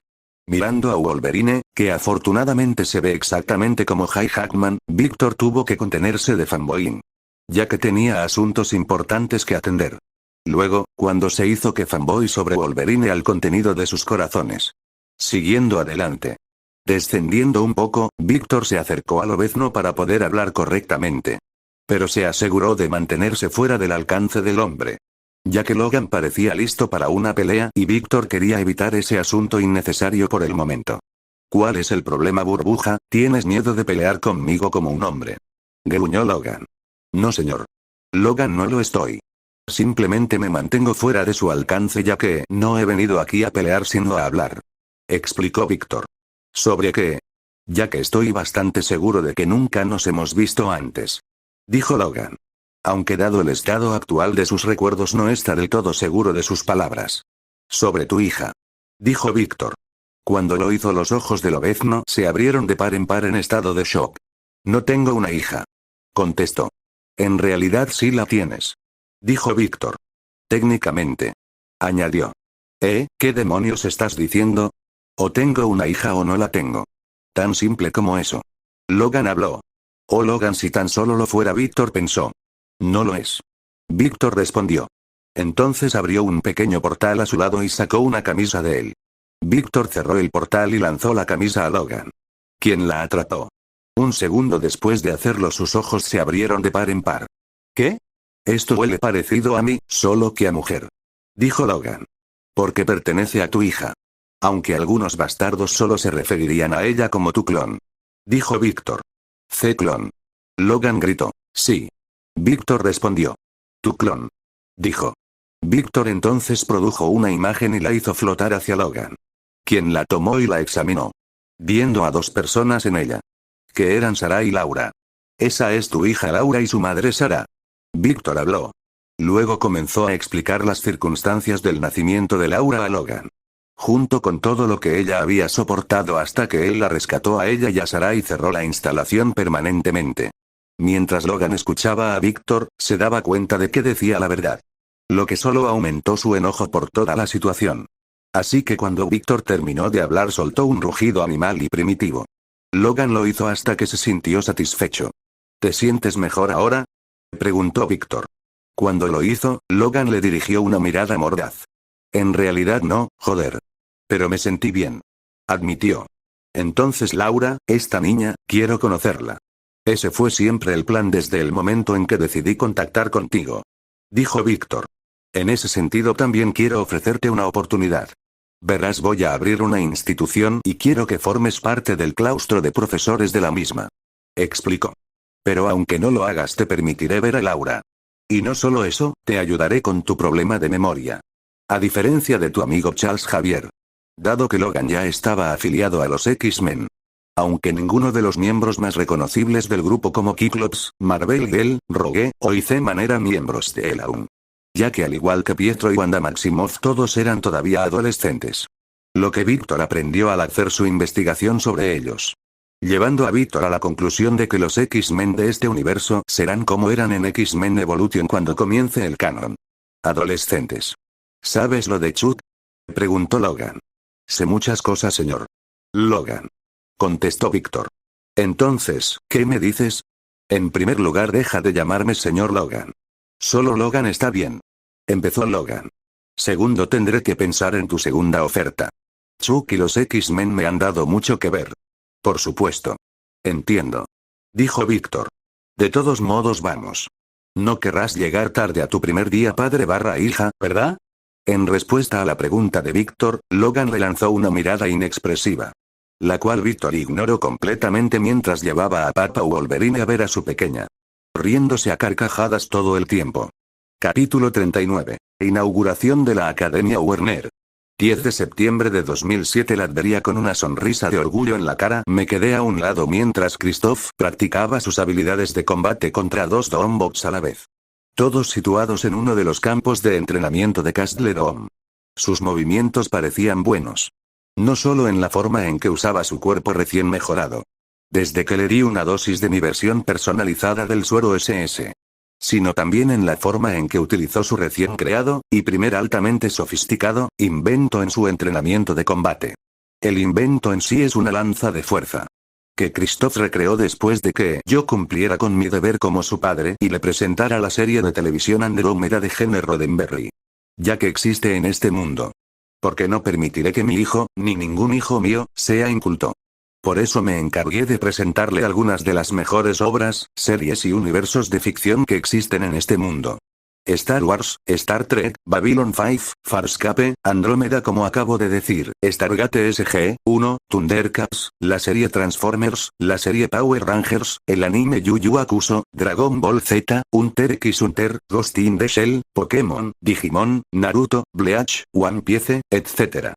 A: Mirando a Wolverine, que afortunadamente se ve exactamente como Hugh Jackman, Víctor tuvo que contenerse de fanboying. Ya que tenía asuntos importantes que atender. Luego, cuando se hizo que fanboy sobre Wolverine al contenido de sus corazones. Siguiendo adelante. Descendiendo un poco, Víctor se acercó a Lobezno para poder hablar correctamente. Pero se aseguró de mantenerse fuera del alcance del hombre. Ya que Logan parecía listo para una pelea y Víctor quería evitar ese asunto innecesario por el momento. ¿Cuál es el problema, burbuja? ¿Tienes miedo de pelear conmigo como un hombre? Gruñó Logan. No, señor. Logan, no lo estoy. Simplemente me mantengo fuera de su alcance ya que no he venido aquí a pelear sino a hablar. Explicó Víctor. ¿Sobre qué? Ya que estoy bastante seguro de que nunca nos hemos visto antes. Dijo Logan. Aunque dado el estado actual de sus recuerdos no está del todo seguro de sus palabras. Sobre tu hija. Dijo Víctor. Cuando lo hizo los ojos de Lobezno se abrieron de par en par en estado de shock. No tengo una hija. Contestó. En realidad sí la tienes. Dijo Víctor. Técnicamente. Añadió. ¿Qué demonios estás diciendo? O tengo una hija o no la tengo. Tan simple como eso. Logan habló. Oh Logan, si tan solo lo fuera, Víctor pensó. No lo es. Víctor respondió. Entonces abrió un pequeño portal a su lado y sacó una camisa de él. Víctor cerró el portal y lanzó la camisa a Logan. Quien la atrapó. Un segundo después de hacerlo sus ojos se abrieron de par en par. ¿Qué? Esto huele parecido a mí, solo que a mujer. Dijo Logan. Porque pertenece a tu hija. Aunque algunos bastardos solo se referirían a ella como tu clon. Dijo Víctor. Clon. Logan gritó. Sí. Víctor respondió. Tu clon. Dijo. Víctor entonces produjo una imagen y la hizo flotar hacia Logan. Quien la tomó y la examinó. Viendo a 2 personas en ella. Que eran Sara y Laura. Esa es tu hija Laura y su madre Sara. Víctor habló. Luego comenzó a explicar las circunstancias del nacimiento de Laura a Logan. Junto con todo lo que ella había soportado hasta que él la rescató a ella y a Sara y cerró la instalación permanentemente. Mientras Logan escuchaba a Víctor, se daba cuenta de que decía la verdad. Lo que solo aumentó su enojo por toda la situación. Así que cuando Víctor terminó de hablar soltó un rugido animal y primitivo. Logan lo hizo hasta que se sintió satisfecho. ¿Te sientes mejor ahora? Preguntó Víctor. Cuando lo hizo, Logan le dirigió una mirada mordaz. En realidad no, joder. Pero me sentí bien. Admitió. Entonces Laura, esta niña, quiero conocerla. Ese fue siempre el plan desde el momento en que decidí contactar contigo. Dijo Víctor. En ese sentido también quiero ofrecerte una oportunidad. Verás, voy a abrir una institución y quiero que formes parte del claustro de profesores de la misma. Explicó. Pero aunque no lo hagas te permitiré ver a Laura. Y no solo eso, te ayudaré con tu problema de memoria. A diferencia de tu amigo Charles Xavier. Dado que Logan ya estaba afiliado a los X-Men. Aunque ninguno de los miembros más reconocibles del grupo como Cyclops, Marvel Girl, Rogue o Iceman eran miembros de él aún. Ya que al igual que Pietro y Wanda Maximoff todos eran todavía adolescentes. Lo que Víctor aprendió al hacer su investigación sobre ellos. Llevando a Víctor a la conclusión de que los X-Men de este universo serán como eran en X-Men Evolution cuando comience el canon. Adolescentes. ¿Sabes lo de Chuck? Preguntó Logan. Sé muchas cosas, señor Logan. Contestó Víctor. Entonces, ¿qué me dices? En primer lugar, deja de llamarme señor Logan. Solo Logan está bien. Empezó Logan. Segundo, tendré que pensar en tu segunda oferta. Chuck y los X-Men me han dado mucho que ver. Por supuesto. Entiendo. Dijo Víctor. De todos modos vamos. No querrás llegar tarde a tu primer día padre/hija, ¿verdad? En respuesta a la pregunta de Víctor, Logan le lanzó una mirada inexpresiva. La cual Víctor ignoró completamente mientras llevaba a Papa Wolverine a ver a su pequeña. Riéndose a carcajadas todo el tiempo. Capítulo 39. Inauguración de la Academia Warner. 10 de septiembre de 2007. La vería con una sonrisa de orgullo en la cara. Me quedé a un lado mientras Christoph practicaba sus habilidades de combate contra dos Doombots a la vez. Todos situados en uno de los campos de entrenamiento de Castle Dome. Sus movimientos parecían buenos. No solo en la forma en que usaba su cuerpo recién mejorado. Desde que le di una dosis de mi versión personalizada del suero SS. Sino también en la forma en que utilizó su recién creado, y primer altamente sofisticado, invento en su entrenamiento de combate. El invento en sí es una lanza de fuerza. Que Christoph recreó después de que yo cumpliera con mi deber como su padre y le presentara la serie de televisión Andrómeda de Gene Roddenberry. Ya que existe en este mundo. Porque no permitiré que mi hijo, ni ningún hijo mío, sea inculto. Por eso me encargué de presentarle algunas de las mejores obras, series y universos de ficción que existen en este mundo. Star Wars, Star Trek, Babylon 5, Farscape, Andrómeda como acabo de decir, Stargate SG-1, Thundercats, la serie Transformers, la serie Power Rangers, el anime Yu Yu Hakusho, Dragon Ball Z, Hunter x Hunter, Ghost in the Shell, Pokémon, Digimon, Naruto, Bleach, One Piece, etc.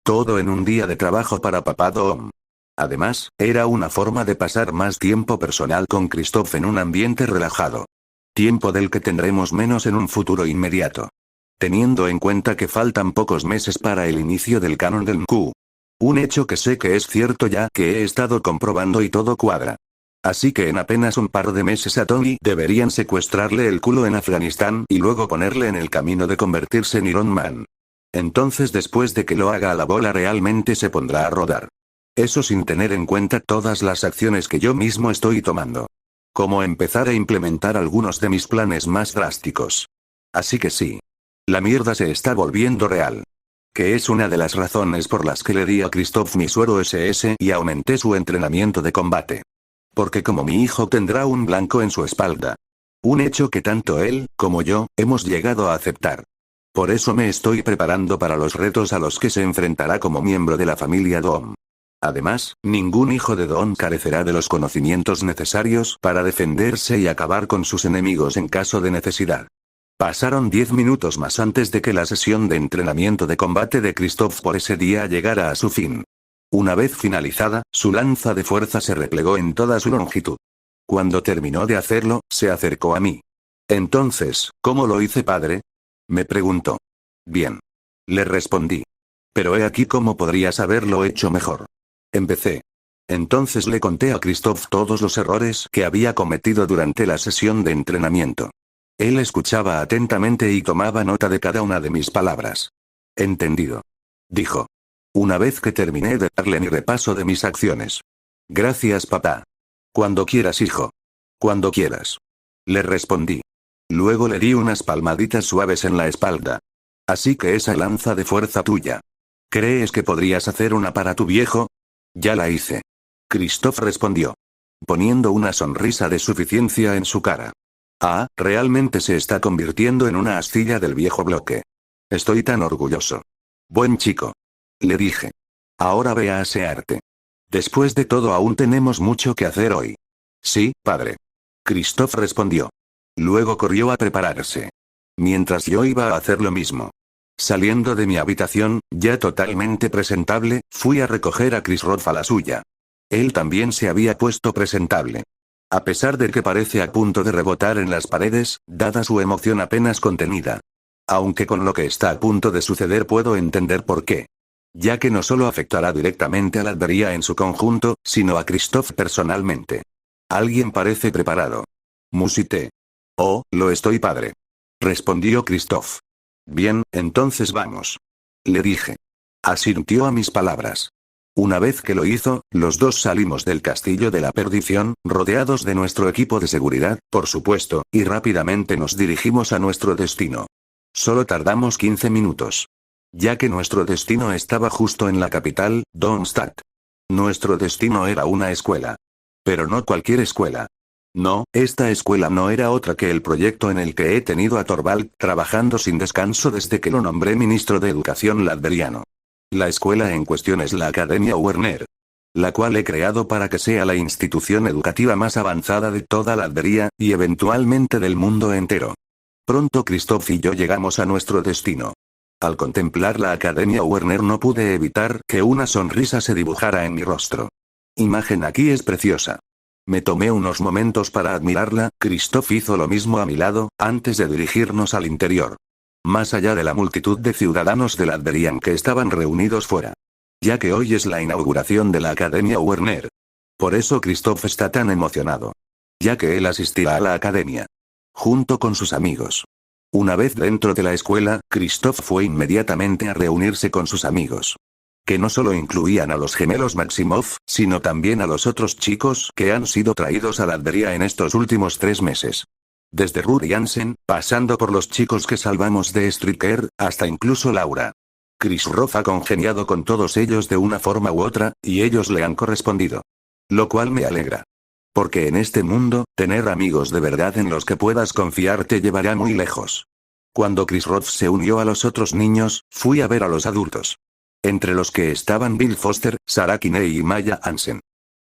A: Todo en un día de trabajo para Papá Dom. Además, era una forma de pasar más tiempo personal con Christoph en un ambiente relajado. Tiempo del que tendremos menos en un futuro inmediato. Teniendo en cuenta que faltan pocos meses para el inicio del canon del MCU. Un hecho que sé que es cierto ya que he estado comprobando y todo cuadra. Así que en apenas un par de meses a Tony deberían secuestrarle el culo en Afganistán y luego ponerle en el camino de convertirse en Iron Man. Entonces después de que lo haga la bola realmente se pondrá a rodar. Eso sin tener en cuenta todas las acciones que yo mismo estoy tomando. Como empezar a implementar algunos de mis planes más drásticos. Así que sí. La mierda se está volviendo real. Que es una de las razones por las que le di a Christoph mi suero SS y aumenté su entrenamiento de combate. Porque como mi hijo tendrá un blanco en su espalda. Un hecho que tanto él, como yo, hemos llegado a aceptar. Por eso me estoy preparando para los retos a los que se enfrentará como miembro de la familia Dom. Además, ningún hijo de Don carecerá de los conocimientos necesarios para defenderse y acabar con sus enemigos en caso de necesidad. Pasaron 10 minutos más antes de que la sesión de entrenamiento de combate de Christoph por ese día llegara a su fin. Una vez finalizada, su lanza de fuerza se replegó en toda su longitud. Cuando terminó de hacerlo, se acercó a mí. Entonces, ¿cómo lo hice, padre? Me preguntó. Bien. Le respondí. Pero he aquí cómo podrías haberlo hecho mejor. Empecé. Entonces le conté a Christoph todos los errores que había cometido durante la sesión de entrenamiento. Él escuchaba atentamente y tomaba nota de cada una de mis palabras. Entendido. Dijo. Una vez que terminé de darle mi repaso de mis acciones. Gracias, papá. Cuando quieras, hijo. Cuando quieras. Le respondí. Luego le di unas palmaditas suaves en la espalda. Así que esa lanza de fuerza tuya. ¿Crees que podrías hacer una para tu viejo? Ya la hice. Christoph respondió, poniendo una sonrisa de suficiencia en su cara. Ah, realmente se está convirtiendo en una astilla del viejo bloque. Estoy tan orgulloso. Buen chico. Le dije. Ahora ve a asearte. Después de todo aún tenemos mucho que hacer hoy. Sí, padre. Christoph respondió. Luego corrió a prepararse. Mientras yo iba a hacer lo mismo. Saliendo de mi habitación, ya totalmente presentable, fui a recoger a Chris Roth a la suya. Él también se había puesto presentable. A pesar de que parece a punto de rebotar en las paredes, dada su emoción apenas contenida. Aunque con lo que está a punto de suceder puedo entender por qué. Ya que no solo afectará directamente a la Albería en su conjunto, sino a Christoph personalmente. Alguien parece preparado. Musité. Oh, lo estoy, padre. Respondió Christoph. Bien, entonces vamos. Le dije. Asintió a mis palabras. Una vez que lo hizo, los dos salimos del castillo de la perdición, rodeados de nuestro equipo de seguridad, por supuesto, y rápidamente nos dirigimos a nuestro destino. Solo tardamos 15 minutos. Ya que nuestro destino estaba justo en la capital, Darmstadt. Nuestro destino era una escuela. Pero no cualquier escuela. No, esta escuela no era otra que el proyecto en el que he tenido a Torvald trabajando sin descanso desde que lo nombré ministro de Educación latviano. La escuela en cuestión es la Academia Werner. La cual he creado para que sea la institución educativa más avanzada de toda Latveria, y eventualmente del mundo entero. Pronto Christoph y yo llegamos a nuestro destino. Al contemplar la Academia Werner no pude evitar que una sonrisa se dibujara en mi rostro. Imagen aquí es preciosa. Me tomé unos momentos para admirarla, Christoph hizo lo mismo a mi lado, antes de dirigirnos al interior. Más allá de la multitud de ciudadanos de Latverian que estaban reunidos fuera. Ya que hoy es la inauguración de la Academia Werner. Por eso Christoph está tan emocionado. Ya que él asistirá a la academia. Junto con sus amigos. Una vez dentro de la escuela, Christoph fue inmediatamente a reunirse con sus amigos. Que no solo incluían a los gemelos Maximov, sino también a los otros chicos que han sido traídos a Latveria en estos últimos 3 meses. Desde Rudi Jansen, pasando por los chicos que salvamos de Striker, hasta incluso Laura. Chris Roth ha congeniado con todos ellos de una forma u otra, y ellos le han correspondido. Lo cual me alegra. Porque en este mundo, tener amigos de verdad en los que puedas confiar te llevará muy lejos. Cuando Chris Roth se unió a los otros niños, fui a ver a los adultos. Entre los que estaban Bill Foster, Sarah Kinney y Maya Hansen.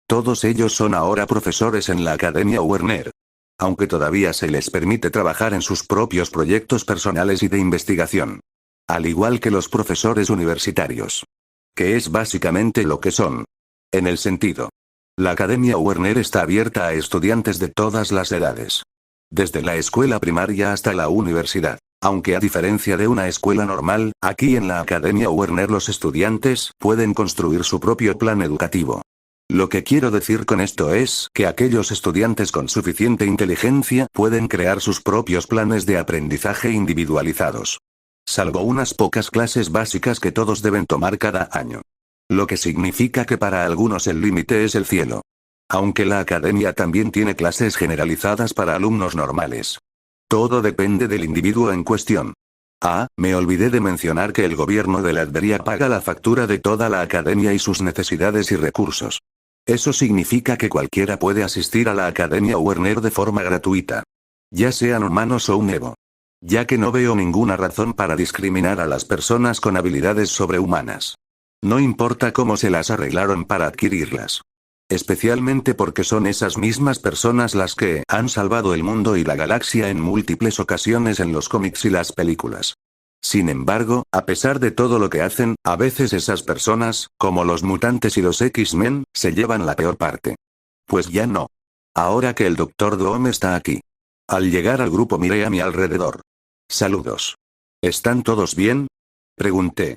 A: Todos ellos son ahora profesores en la Academia Werner. Aunque todavía se les permite trabajar en sus propios proyectos personales y de investigación. Al igual que los profesores universitarios. Que es básicamente lo que son. En el sentido. La Academia Werner está abierta a estudiantes de todas las edades. Desde la escuela primaria hasta la universidad. Aunque a diferencia de una escuela normal, aquí en la Academia Werner los estudiantes pueden construir su propio plan educativo. Lo que quiero decir con esto es que aquellos estudiantes con suficiente inteligencia pueden crear sus propios planes de aprendizaje individualizados. Salvo unas pocas clases básicas que todos deben tomar cada año. Lo que significa que para algunos el límite es el cielo. Aunque la academia también tiene clases generalizadas para alumnos normales. Todo depende del individuo en cuestión. Ah, me olvidé de mencionar que el gobierno de Latveria paga la factura de toda la academia y sus necesidades y recursos. Eso significa que cualquiera puede asistir a la Academia Werner de forma gratuita. Ya sean humanos o un Evo. Ya que no veo ninguna razón para discriminar a las personas con habilidades sobrehumanas. No importa cómo se las arreglaron para adquirirlas. Especialmente porque son esas mismas personas las que han salvado el mundo y la galaxia en múltiples ocasiones en los cómics y las películas. Sin embargo, a pesar de todo lo que hacen, a veces esas personas, como los mutantes y los X-Men, se llevan la peor parte. Pues ya no. Ahora que el Dr. Doom está aquí. Al llegar al grupo miré a mi alrededor. Saludos. ¿Están todos bien? Pregunté.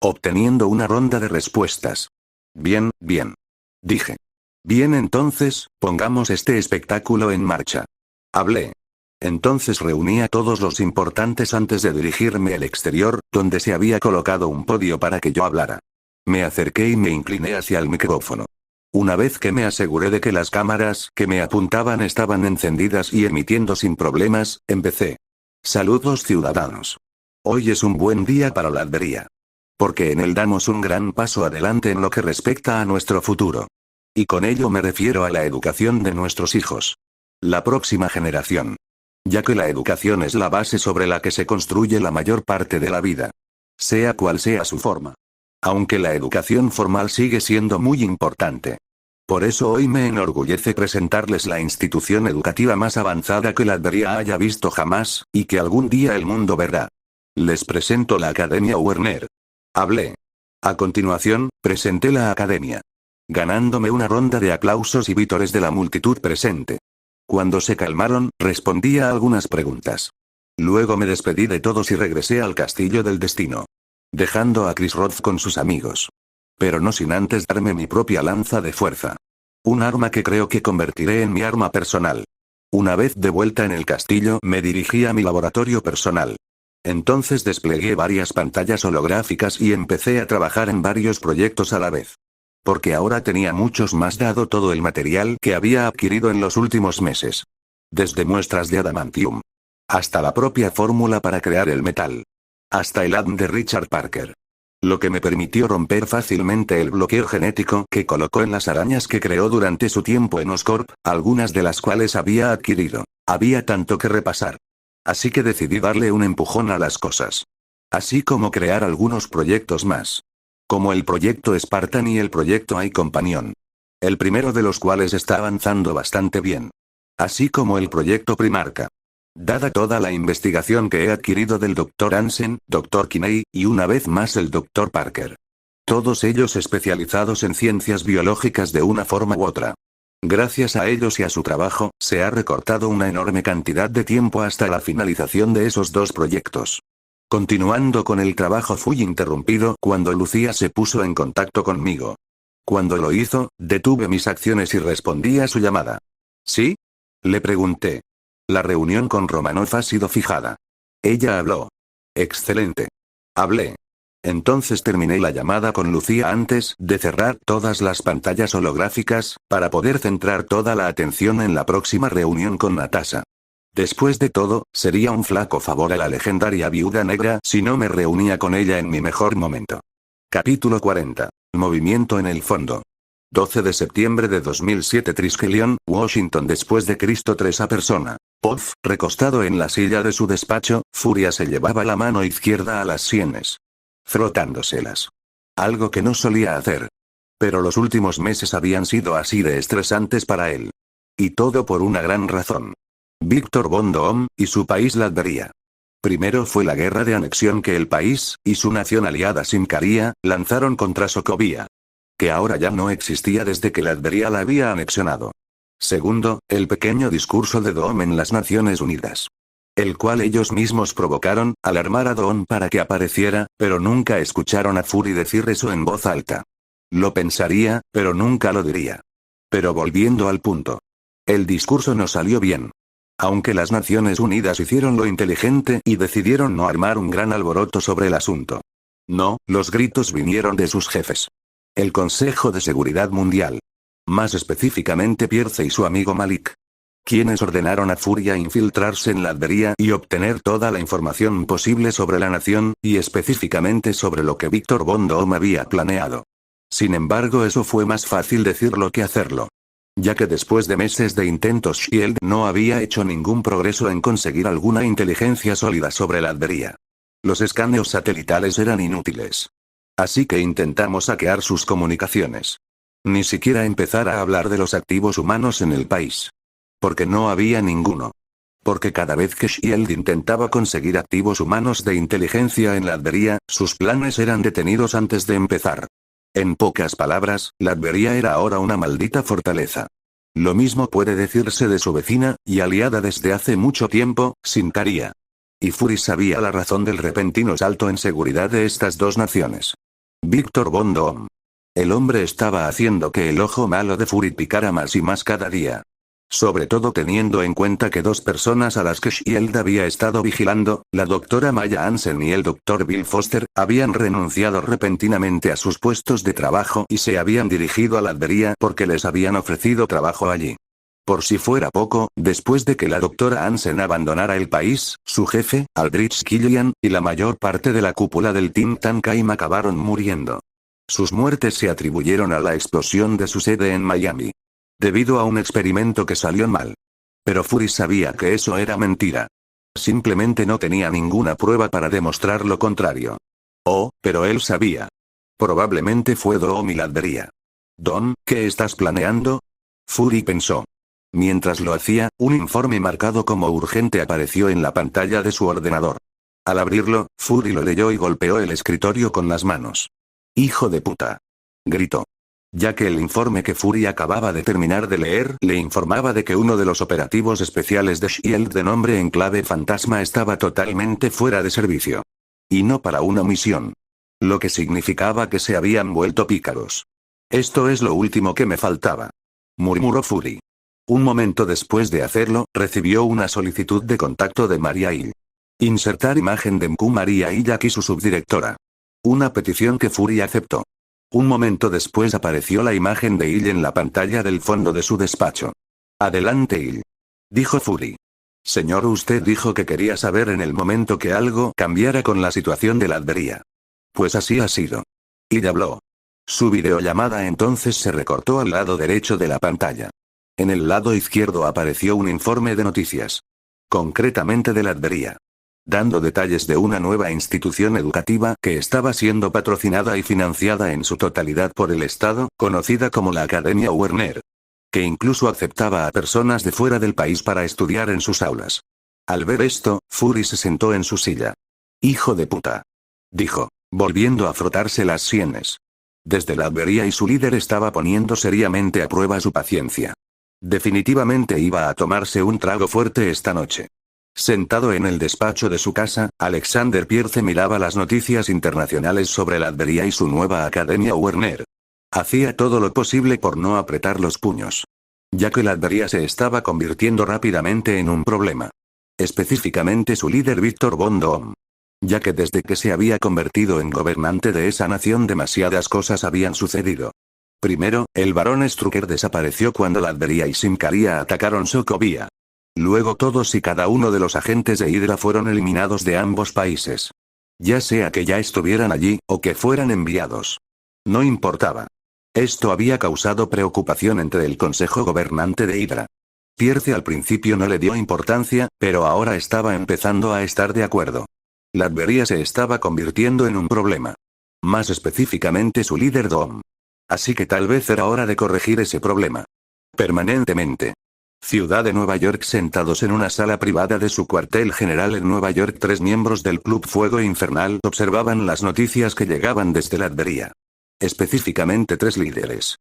A: Obteniendo una ronda de respuestas. Bien, bien. Dije. Bien, entonces, pongamos este espectáculo en marcha. Hablé. Entonces reuní a todos los importantes antes de dirigirme al exterior, donde se había colocado un podio para que yo hablara. Me acerqué y me incliné hacia el micrófono. Una vez que me aseguré de que las cámaras que me apuntaban estaban encendidas y emitiendo sin problemas, empecé. Saludos ciudadanos. Hoy es un buen día para la Albería. Porque en él damos un gran paso adelante en lo que respecta a nuestro futuro. Y con ello me refiero a la educación de nuestros hijos. La próxima generación. Ya que la educación es la base sobre la que se construye la mayor parte de la vida. Sea cual sea su forma. Aunque la educación formal sigue siendo muy importante. Por eso hoy me enorgullece presentarles la institución educativa más avanzada que la Albería haya visto jamás, y que algún día el mundo verá. Les presento la Academia Werner. Hablé. A continuación, presenté la academia. Ganándome una ronda de aplausos y vítores de la multitud presente. Cuando se calmaron, respondí a algunas preguntas. Luego me despedí de todos y regresé al Castillo del Destino. Dejando a Chris Roth con sus amigos. Pero no sin antes darme mi propia lanza de fuerza. Un arma que creo que convertiré en mi arma personal. Una vez de vuelta en el castillo, me dirigí a mi laboratorio personal. Entonces desplegué varias pantallas holográficas y empecé a trabajar en varios proyectos a la vez. Porque ahora tenía muchos más dado todo el material que había adquirido en los últimos meses. Desde muestras de adamantium. Hasta la propia fórmula para crear el metal. Hasta el ADN de Richard Parker. Lo que me permitió romper fácilmente el bloqueo genético que colocó en las arañas que creó durante su tiempo en Oscorp, algunas de las cuales había adquirido. Había tanto que repasar. Así que decidí darle un empujón a las cosas. Así como crear algunos proyectos más. Como el proyecto Spartan y el proyecto iCompanion. El primero de los cuales está avanzando bastante bien. Así como el proyecto Primarca. Dada toda la investigación que he adquirido del Dr. Hansen, Dr. Kinney, y una vez más el Dr. Parker. Todos ellos especializados en ciencias biológicas de una forma u otra. Gracias a ellos y a su trabajo, se ha recortado una enorme cantidad de tiempo hasta la finalización de esos dos proyectos. Continuando con el trabajo fui interrumpido cuando Lucía se puso en contacto conmigo. Cuando lo hizo, detuve mis acciones y respondí a su llamada. ¿Sí? Le pregunté. La reunión con Romanov ha sido fijada. Ella habló. Excelente. Hablé. Entonces terminé la llamada con Lucía antes de cerrar todas las pantallas holográficas, para poder centrar toda la atención en la próxima reunión con Natasha. Después de todo, sería un flaco favor a la legendaria Viuda Negra si no me reunía con ella en mi mejor momento. Capítulo 40. Movimiento en el fondo. 12 de septiembre de 2007 Triskelion, Washington después de Cristo 3 a persona. Oz, recostado en la silla de su despacho, Furia se llevaba la mano izquierda a las sienes. Frotándoselas. Algo que no solía hacer. Pero los últimos meses habían sido así de estresantes para él. Y todo por una gran razón. Víctor von Doom, y su país la Albería. Primero fue la guerra de anexión que el país, y su nación aliada Simcaria, lanzaron contra Sokovia. Que ahora ya no existía desde que la Albería la había anexionado. Segundo, el pequeño discurso de Doom en las Naciones Unidas. El cual ellos mismos provocaron, al armar a Doom para que apareciera, pero nunca escucharon a Fury decir eso en voz alta. Lo pensaría, pero nunca lo diría. Pero volviendo al punto. El discurso no salió bien. Aunque las Naciones Unidas hicieron lo inteligente y decidieron no armar un gran alboroto sobre el asunto. No, los gritos vinieron de sus jefes. El Consejo de Seguridad Mundial. Más específicamente Pierce y su amigo Malik. Quienes ordenaron a Furia infiltrarse en la Albería y obtener toda la información posible sobre la nación, y específicamente sobre lo que Víctor von Doom había planeado. Sin embargo, eso fue más fácil decirlo que hacerlo. Ya que después de meses de intentos SHIELD no había hecho ningún progreso en conseguir alguna inteligencia sólida sobre la Albería. Los escaneos satelitales eran inútiles. Así que intentamos hackear sus comunicaciones. Ni siquiera empezar a hablar de los activos humanos en el país. Porque no había ninguno. Porque cada vez que SHIELD intentaba conseguir activos humanos de inteligencia en la Albería, sus planes eran detenidos antes de empezar. En pocas palabras, la Albería era ahora una maldita fortaleza. Lo mismo puede decirse de su vecina, y aliada desde hace mucho tiempo, Simcaria. Y Fury sabía la razón del repentino salto en seguridad de estas dos naciones. Víctor von Doom. El hombre estaba haciendo que el ojo malo de Fury picara más y más cada día. Sobre todo teniendo en cuenta que dos personas a las que Shield había estado vigilando, la doctora Maya Hansen y el doctor Bill Foster, habían renunciado repentinamente a sus puestos de trabajo y se habían dirigido a la Albería porque les habían ofrecido trabajo allí. Por si fuera poco, después de que la doctora Hansen abandonara el país, su jefe, Aldrich Killian, y la mayor parte de la cúpula del Team Tanaheim acabaron muriendo. Sus muertes se atribuyeron a la explosión de su sede en Miami. Debido a un experimento que salió mal. Pero Fury sabía que eso era mentira. Simplemente no tenía ninguna prueba para demostrar lo contrario. Oh, pero él sabía. Probablemente fue Dom y la Albería. Dom, ¿qué estás planeando? Fury pensó. Mientras lo hacía, un informe marcado como urgente apareció en la pantalla de su ordenador. Al abrirlo, Fury lo leyó y golpeó el escritorio con las manos. ¡Hijo de puta! Gritó. Ya que el informe que Fury acababa de terminar de leer le informaba de que uno de los operativos especiales de Shield de nombre Enclave Fantasma estaba totalmente fuera de servicio. Y no para una misión. Lo que significaba que se habían vuelto pícaros. Esto es lo último que me faltaba. Murmuró Fury. Un momento después de hacerlo, recibió una solicitud de contacto de Maria Hill. Insertar imagen de Mku Maria Hill aquí su subdirectora. Una petición que Fury aceptó. Un momento después apareció la imagen de Hill en la pantalla del fondo de su despacho. Adelante Hill. Dijo Fury. Señor, usted dijo que quería saber en el momento que algo cambiara con la situación de la Albería. Pues así ha sido. Hill habló. Su videollamada entonces se recortó al lado derecho de la pantalla. En el lado izquierdo apareció un informe de noticias. Concretamente de la Albería. Dando detalles de una nueva institución educativa que estaba siendo patrocinada y financiada en su totalidad por el Estado, conocida como la Academia Werner. Que incluso aceptaba a personas de fuera del país para estudiar en sus aulas. Al ver esto, Fury se sentó en su silla. Hijo de puta. Dijo, volviendo a frotarse las sienes. Desde la Albería y su líder estaba poniendo seriamente a prueba su paciencia. Definitivamente iba a tomarse un trago fuerte esta noche. Sentado en el despacho de su casa, Alexander Pierce miraba las noticias internacionales sobre la Albería y su nueva Academia Werner. Hacía todo lo posible por no apretar los puños. Ya que la Albería se estaba convirtiendo rápidamente en un problema. Específicamente su líder Victor von Doom. Ya que desde que se había convertido en gobernante de esa nación demasiadas cosas habían sucedido. Primero, el barón Strucker desapareció cuando la Albería y Simcaria atacaron Sokovia. Luego todos y cada uno de los agentes de Hydra fueron eliminados de ambos países. Ya sea que ya estuvieran allí, o que fueran enviados. No importaba. Esto había causado preocupación entre el Consejo Gobernante de Hydra. Pierce al principio no le dio importancia, pero ahora estaba empezando a estar de acuerdo. La Albería se estaba convirtiendo en un problema. Más específicamente su líder Dom. Así que tal vez era hora de corregir ese problema. Permanentemente. Ciudad de Nueva York. Sentados en una sala privada de su cuartel general en Nueva York, 3 miembros del Club Fuego Infernal observaban las noticias que llegaban desde la Albería. Específicamente 3 líderes.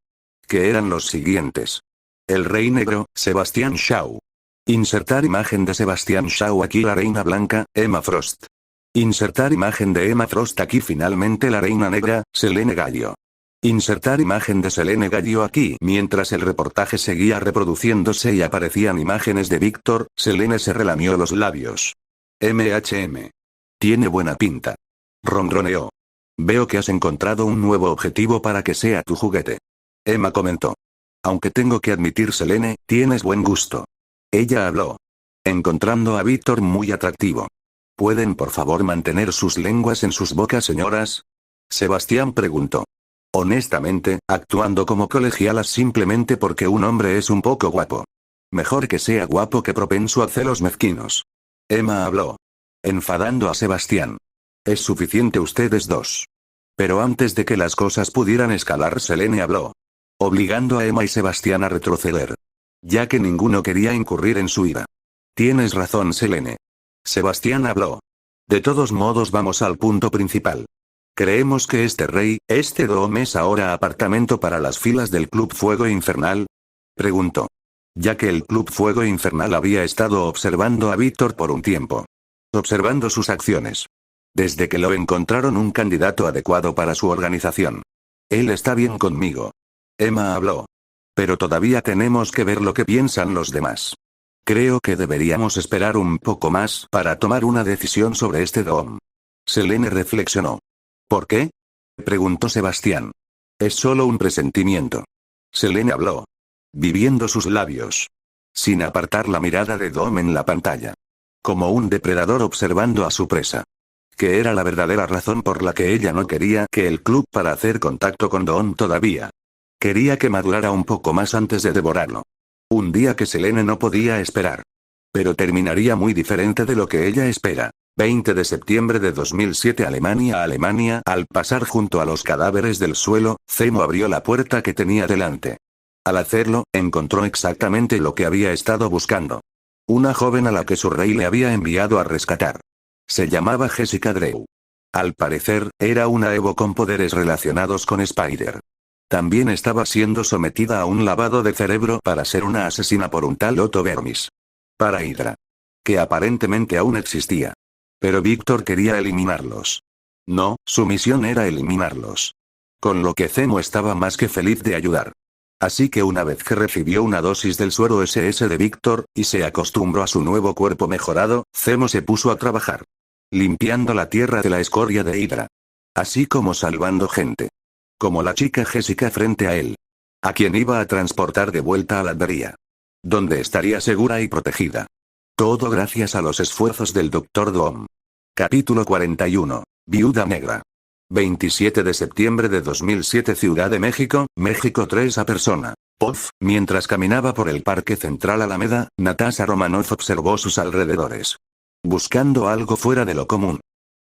A: Que eran los siguientes. El Rey Negro, Sebastian Shaw. Insertar imagen de Sebastian Shaw aquí. La Reina Blanca, Emma Frost. Insertar imagen de Emma Frost aquí. Finalmente la Reina Negra, Selene Gallo. Insertar imagen de Selene Gallo aquí. Mientras el reportaje seguía reproduciéndose y aparecían imágenes de Víctor, Selene se relamió los labios. Tiene buena pinta. Ronroneó. Veo que has encontrado un nuevo objetivo para que sea tu juguete. Emma comentó. Aunque tengo que admitir, Selene, tienes buen gusto. Ella habló. Encontrando a Víctor muy atractivo. ¿Pueden por favor mantener sus lenguas en sus bocas, señoras? Sebastián preguntó. Honestamente, actuando como colegialas simplemente porque un hombre es un poco guapo. Mejor que sea guapo que propenso a celos mezquinos. Emma habló. Enfadando a Sebastián. Es suficiente ustedes dos. Pero antes de que las cosas pudieran escalar, Selene habló. Obligando a Emma y Sebastián a retroceder. Ya que ninguno quería incurrir en su ira. Tienes razón, Selene. Sebastián habló. De todos modos, vamos al punto principal. ¿Creemos que este Dom es ahora apartamento para las filas del Club Fuego Infernal? Preguntó. Ya que el Club Fuego Infernal había estado observando a Víctor por un tiempo. Observando sus acciones. Desde que lo encontraron un candidato adecuado para su organización. Él está bien conmigo. Emma habló. Pero todavía tenemos que ver lo que piensan los demás. Creo que deberíamos esperar un poco más para tomar una decisión sobre este Dom. Selene reflexionó. ¿Por qué? Preguntó Sebastián. Es solo un presentimiento. Selene habló, viviendo sus labios, sin apartar la mirada de Dom en la pantalla. Como un depredador observando a su presa. Que era la verdadera razón por la que ella no quería que el club para hacer contacto con Dom todavía. Quería que madurara un poco más antes de devorarlo. Un día que Selene no podía esperar. Pero terminaría muy diferente de lo que ella espera. 20 de septiembre de 2007 Alemania. Al pasar junto a los cadáveres del suelo, Zemo abrió la puerta que tenía delante. Al hacerlo, encontró exactamente lo que había estado buscando. Una joven a la que su rey le había enviado a rescatar. Se llamaba Jessica Drew. Al parecer, era una Evo con poderes relacionados con Spider. También estaba siendo sometida a un lavado de cerebro para ser una asesina por un tal Otto Vermis. Para Hydra. Que aparentemente aún existía. Pero Víctor quería eliminarlos. No, su misión era eliminarlos. Con lo que Zemo estaba más que feliz de ayudar. Así que una vez que recibió una dosis del suero SS de Víctor, y se acostumbró a su nuevo cuerpo mejorado, Zemo se puso a trabajar. Limpiando la tierra de la escoria de Hydra. Así como salvando gente. Como la chica Jessica frente a él. A quien iba a transportar de vuelta a la Albería. Donde estaría segura y protegida. Todo gracias a los esfuerzos del Dr. Doom. Capítulo 41. Viuda Negra. 27 de septiembre de 2007 Ciudad de México, México 3 a persona. Pof, mientras caminaba por el Parque Central Alameda, Natasha Romanoff observó sus alrededores. Buscando algo fuera de lo común.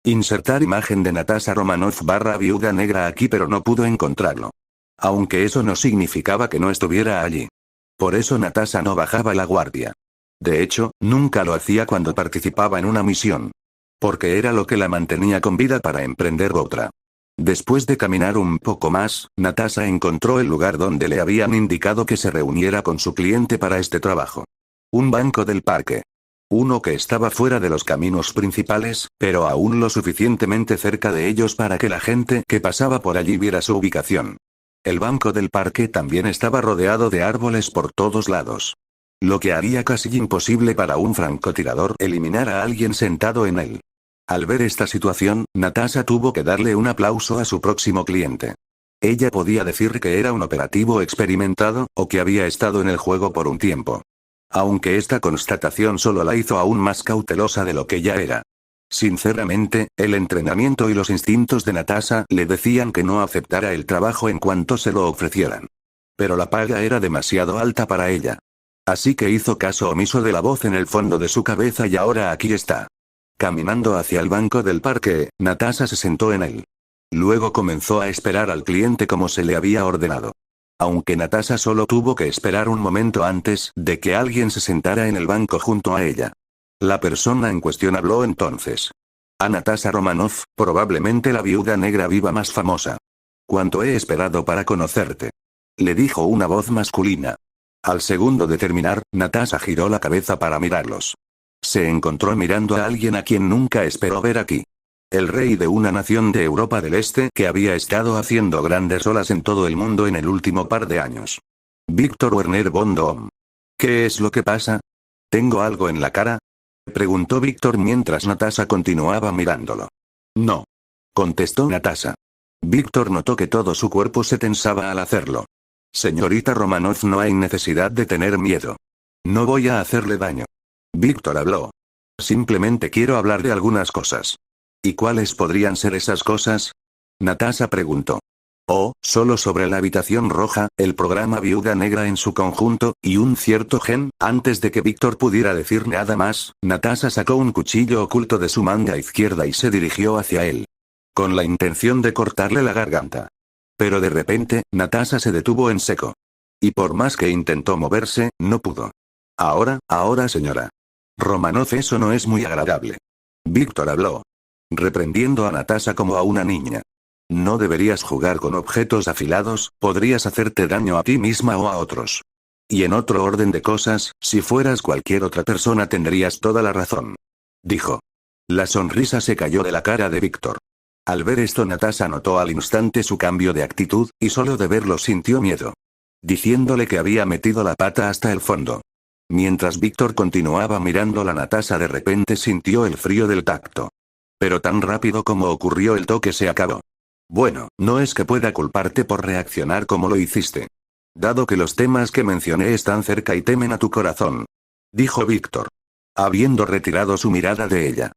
A: Insertar imagen de Natasha Romanoff / viuda negra aquí pero no pudo encontrarlo. Aunque eso no significaba que no estuviera allí. Por eso Natasha no bajaba la guardia. De hecho, nunca lo hacía cuando participaba en una misión. Porque era lo que la mantenía con vida para emprender otra. Después de caminar un poco más, Natasha encontró el lugar donde le habían indicado que se reuniera con su cliente para este trabajo. Un banco del parque. Uno que estaba fuera de los caminos principales, pero aún lo suficientemente cerca de ellos para que la gente que pasaba por allí viera su ubicación. El banco del parque también estaba rodeado de árboles por todos lados. Lo que haría casi imposible para un francotirador eliminar a alguien sentado en él. Al ver esta situación, Natasha tuvo que darle un aplauso a su próximo cliente. Ella podía decir que era un operativo experimentado, o que había estado en el juego por un tiempo. Aunque esta constatación solo la hizo aún más cautelosa de lo que ya era. Sinceramente, el entrenamiento y los instintos de Natasha le decían que no aceptara el trabajo en cuanto se lo ofrecieran. Pero la paga era demasiado alta para ella. Así que hizo caso omiso de la voz en el fondo de su cabeza y ahora aquí está. Caminando hacia el banco del parque, Natasha se sentó en él. Luego comenzó a esperar al cliente como se le había ordenado. Aunque Natasha solo tuvo que esperar un momento antes de que alguien se sentara en el banco junto a ella. La persona en cuestión habló entonces. A Natasha Romanoff, probablemente la viuda negra viva más famosa. ¿Cuánto he esperado para conocerte? Le dijo una voz masculina. Al segundo de terminar, Natasha giró la cabeza para mirarlos. Se encontró mirando a alguien a quien nunca esperó ver aquí. El rey de una nación de Europa del Este que había estado haciendo grandes olas en todo el mundo en el último par de años. Víctor Werner von Doom. ¿Qué es lo que pasa? ¿Tengo algo en la cara? Preguntó Víctor mientras Natasha continuaba mirándolo. No. Contestó Natasha. Víctor notó que todo su cuerpo se tensaba al hacerlo. Señorita Romanoff, no hay necesidad de tener miedo. No voy a hacerle daño. Víctor habló. Simplemente quiero hablar de algunas cosas. ¿Y cuáles podrían ser esas cosas? Natasha preguntó. Oh, solo sobre la habitación roja, el programa Viuda Negra en su conjunto, y un cierto gen. Antes de que Víctor pudiera decir nada más, Natasha sacó un cuchillo oculto de su manga izquierda y se dirigió hacia él. Con la intención de cortarle la garganta. Pero de repente, Natasha se detuvo en seco. Y por más que intentó moverse, no pudo. Ahora, señora Romanoff, eso no es muy agradable. Víctor habló. Reprendiendo a Natasha como a una niña. No deberías jugar con objetos afilados, podrías hacerte daño a ti misma o a otros. Y en otro orden de cosas, si fueras cualquier otra persona tendrías toda la razón. Dijo. La sonrisa se cayó de la cara de Víctor. Al ver esto Natasha notó al instante su cambio de actitud, y solo de verlo sintió miedo. diciéndole que había metido la pata hasta el fondo. Mientras Víctor continuaba mirándola, Natasha de repente sintió el frío del tacto. Pero tan rápido como ocurrió el toque se acabó. Bueno, no es que pueda culparte por reaccionar como lo hiciste. Dado que los temas que mencioné están cerca y temen a tu corazón. Dijo Víctor. Habiendo retirado su mirada de ella.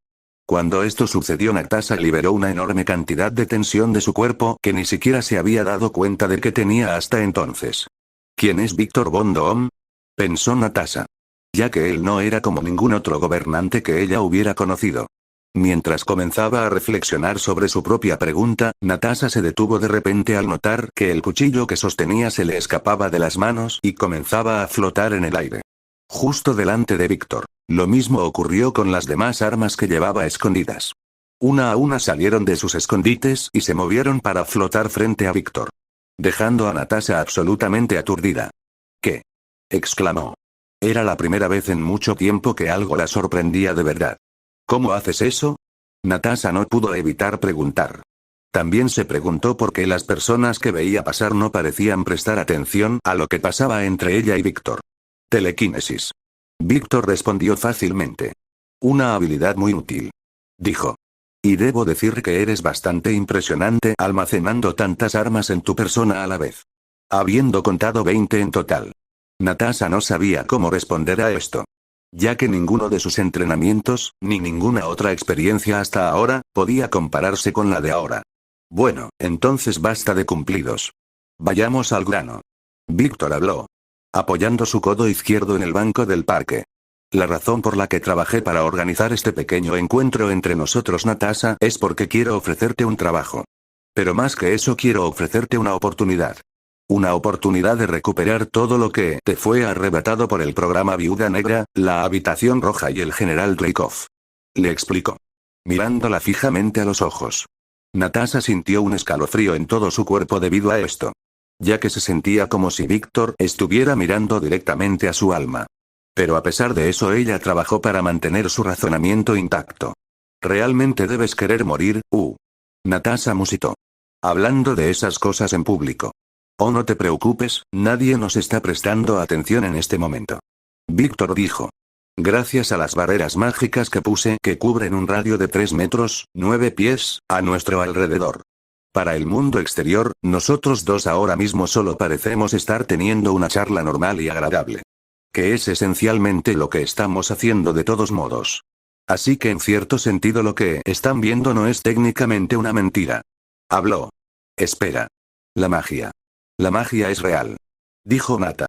A: Cuando esto sucedió, Natasha liberó una enorme cantidad de tensión de su cuerpo que ni siquiera se había dado cuenta de que tenía hasta entonces. ¿Quién es Víctor Von Doom? Pensó Natasha. Ya que él no era como ningún otro gobernante que ella hubiera conocido. Mientras comenzaba a reflexionar sobre su propia pregunta, Natasha se detuvo de repente al notar que el cuchillo que sostenía se le escapaba de las manos y comenzaba a flotar en el aire. Justo delante de Víctor. Lo mismo ocurrió con las demás armas que llevaba escondidas. Una a una salieron de sus escondites y se movieron para flotar frente a Víctor. Dejando a Natasha absolutamente aturdida. ¿Qué? Exclamó. Era la primera vez en mucho tiempo que algo la sorprendía de verdad. ¿Cómo haces eso? Natasha no pudo evitar preguntar. También se preguntó por qué las personas que veía pasar no parecían prestar atención a lo que pasaba entre ella y Víctor. Telequinesis. Víctor respondió fácilmente. Una habilidad muy útil. Dijo. Y debo decir que eres bastante impresionante almacenando tantas armas en tu persona a la vez. Habiendo contado 20 en total. Natasha no sabía cómo responder a esto. Ya que ninguno de sus entrenamientos, ni ninguna otra experiencia hasta ahora, podía compararse con la de ahora. Bueno, entonces basta de cumplidos. Vayamos al grano. Víctor habló. Apoyando su codo izquierdo en el banco del parque. La razón por la que trabajé para organizar este pequeño encuentro entre nosotros, Natasha, es porque quiero ofrecerte un trabajo. Pero más que eso, quiero ofrecerte una oportunidad. Una oportunidad de recuperar todo lo que te fue arrebatado por el programa Viuda Negra, la Habitación Roja y el General Dreykov. Le explicó. Mirándola fijamente a los ojos. Natasha sintió un escalofrío en todo su cuerpo debido a esto. Ya que se sentía como si Víctor estuviera mirando directamente a su alma. Pero a pesar de eso, ella trabajó para mantener su razonamiento intacto. ¿Realmente debes querer morir? Natasha musitó. Hablando de esas cosas en público. Oh, no te preocupes, nadie nos está prestando atención en este momento. Víctor dijo. Gracias a las barreras mágicas que puse que cubren un radio de 3 metros, 9 pies, a nuestro alrededor. Para el mundo exterior, nosotros dos ahora mismo solo parecemos estar teniendo una charla normal y agradable. Que es esencialmente lo que estamos haciendo de todos modos. Así que en cierto sentido lo que están viendo no es técnicamente una mentira. Habló. Espera. La magia. La magia es real. Dijo Nata.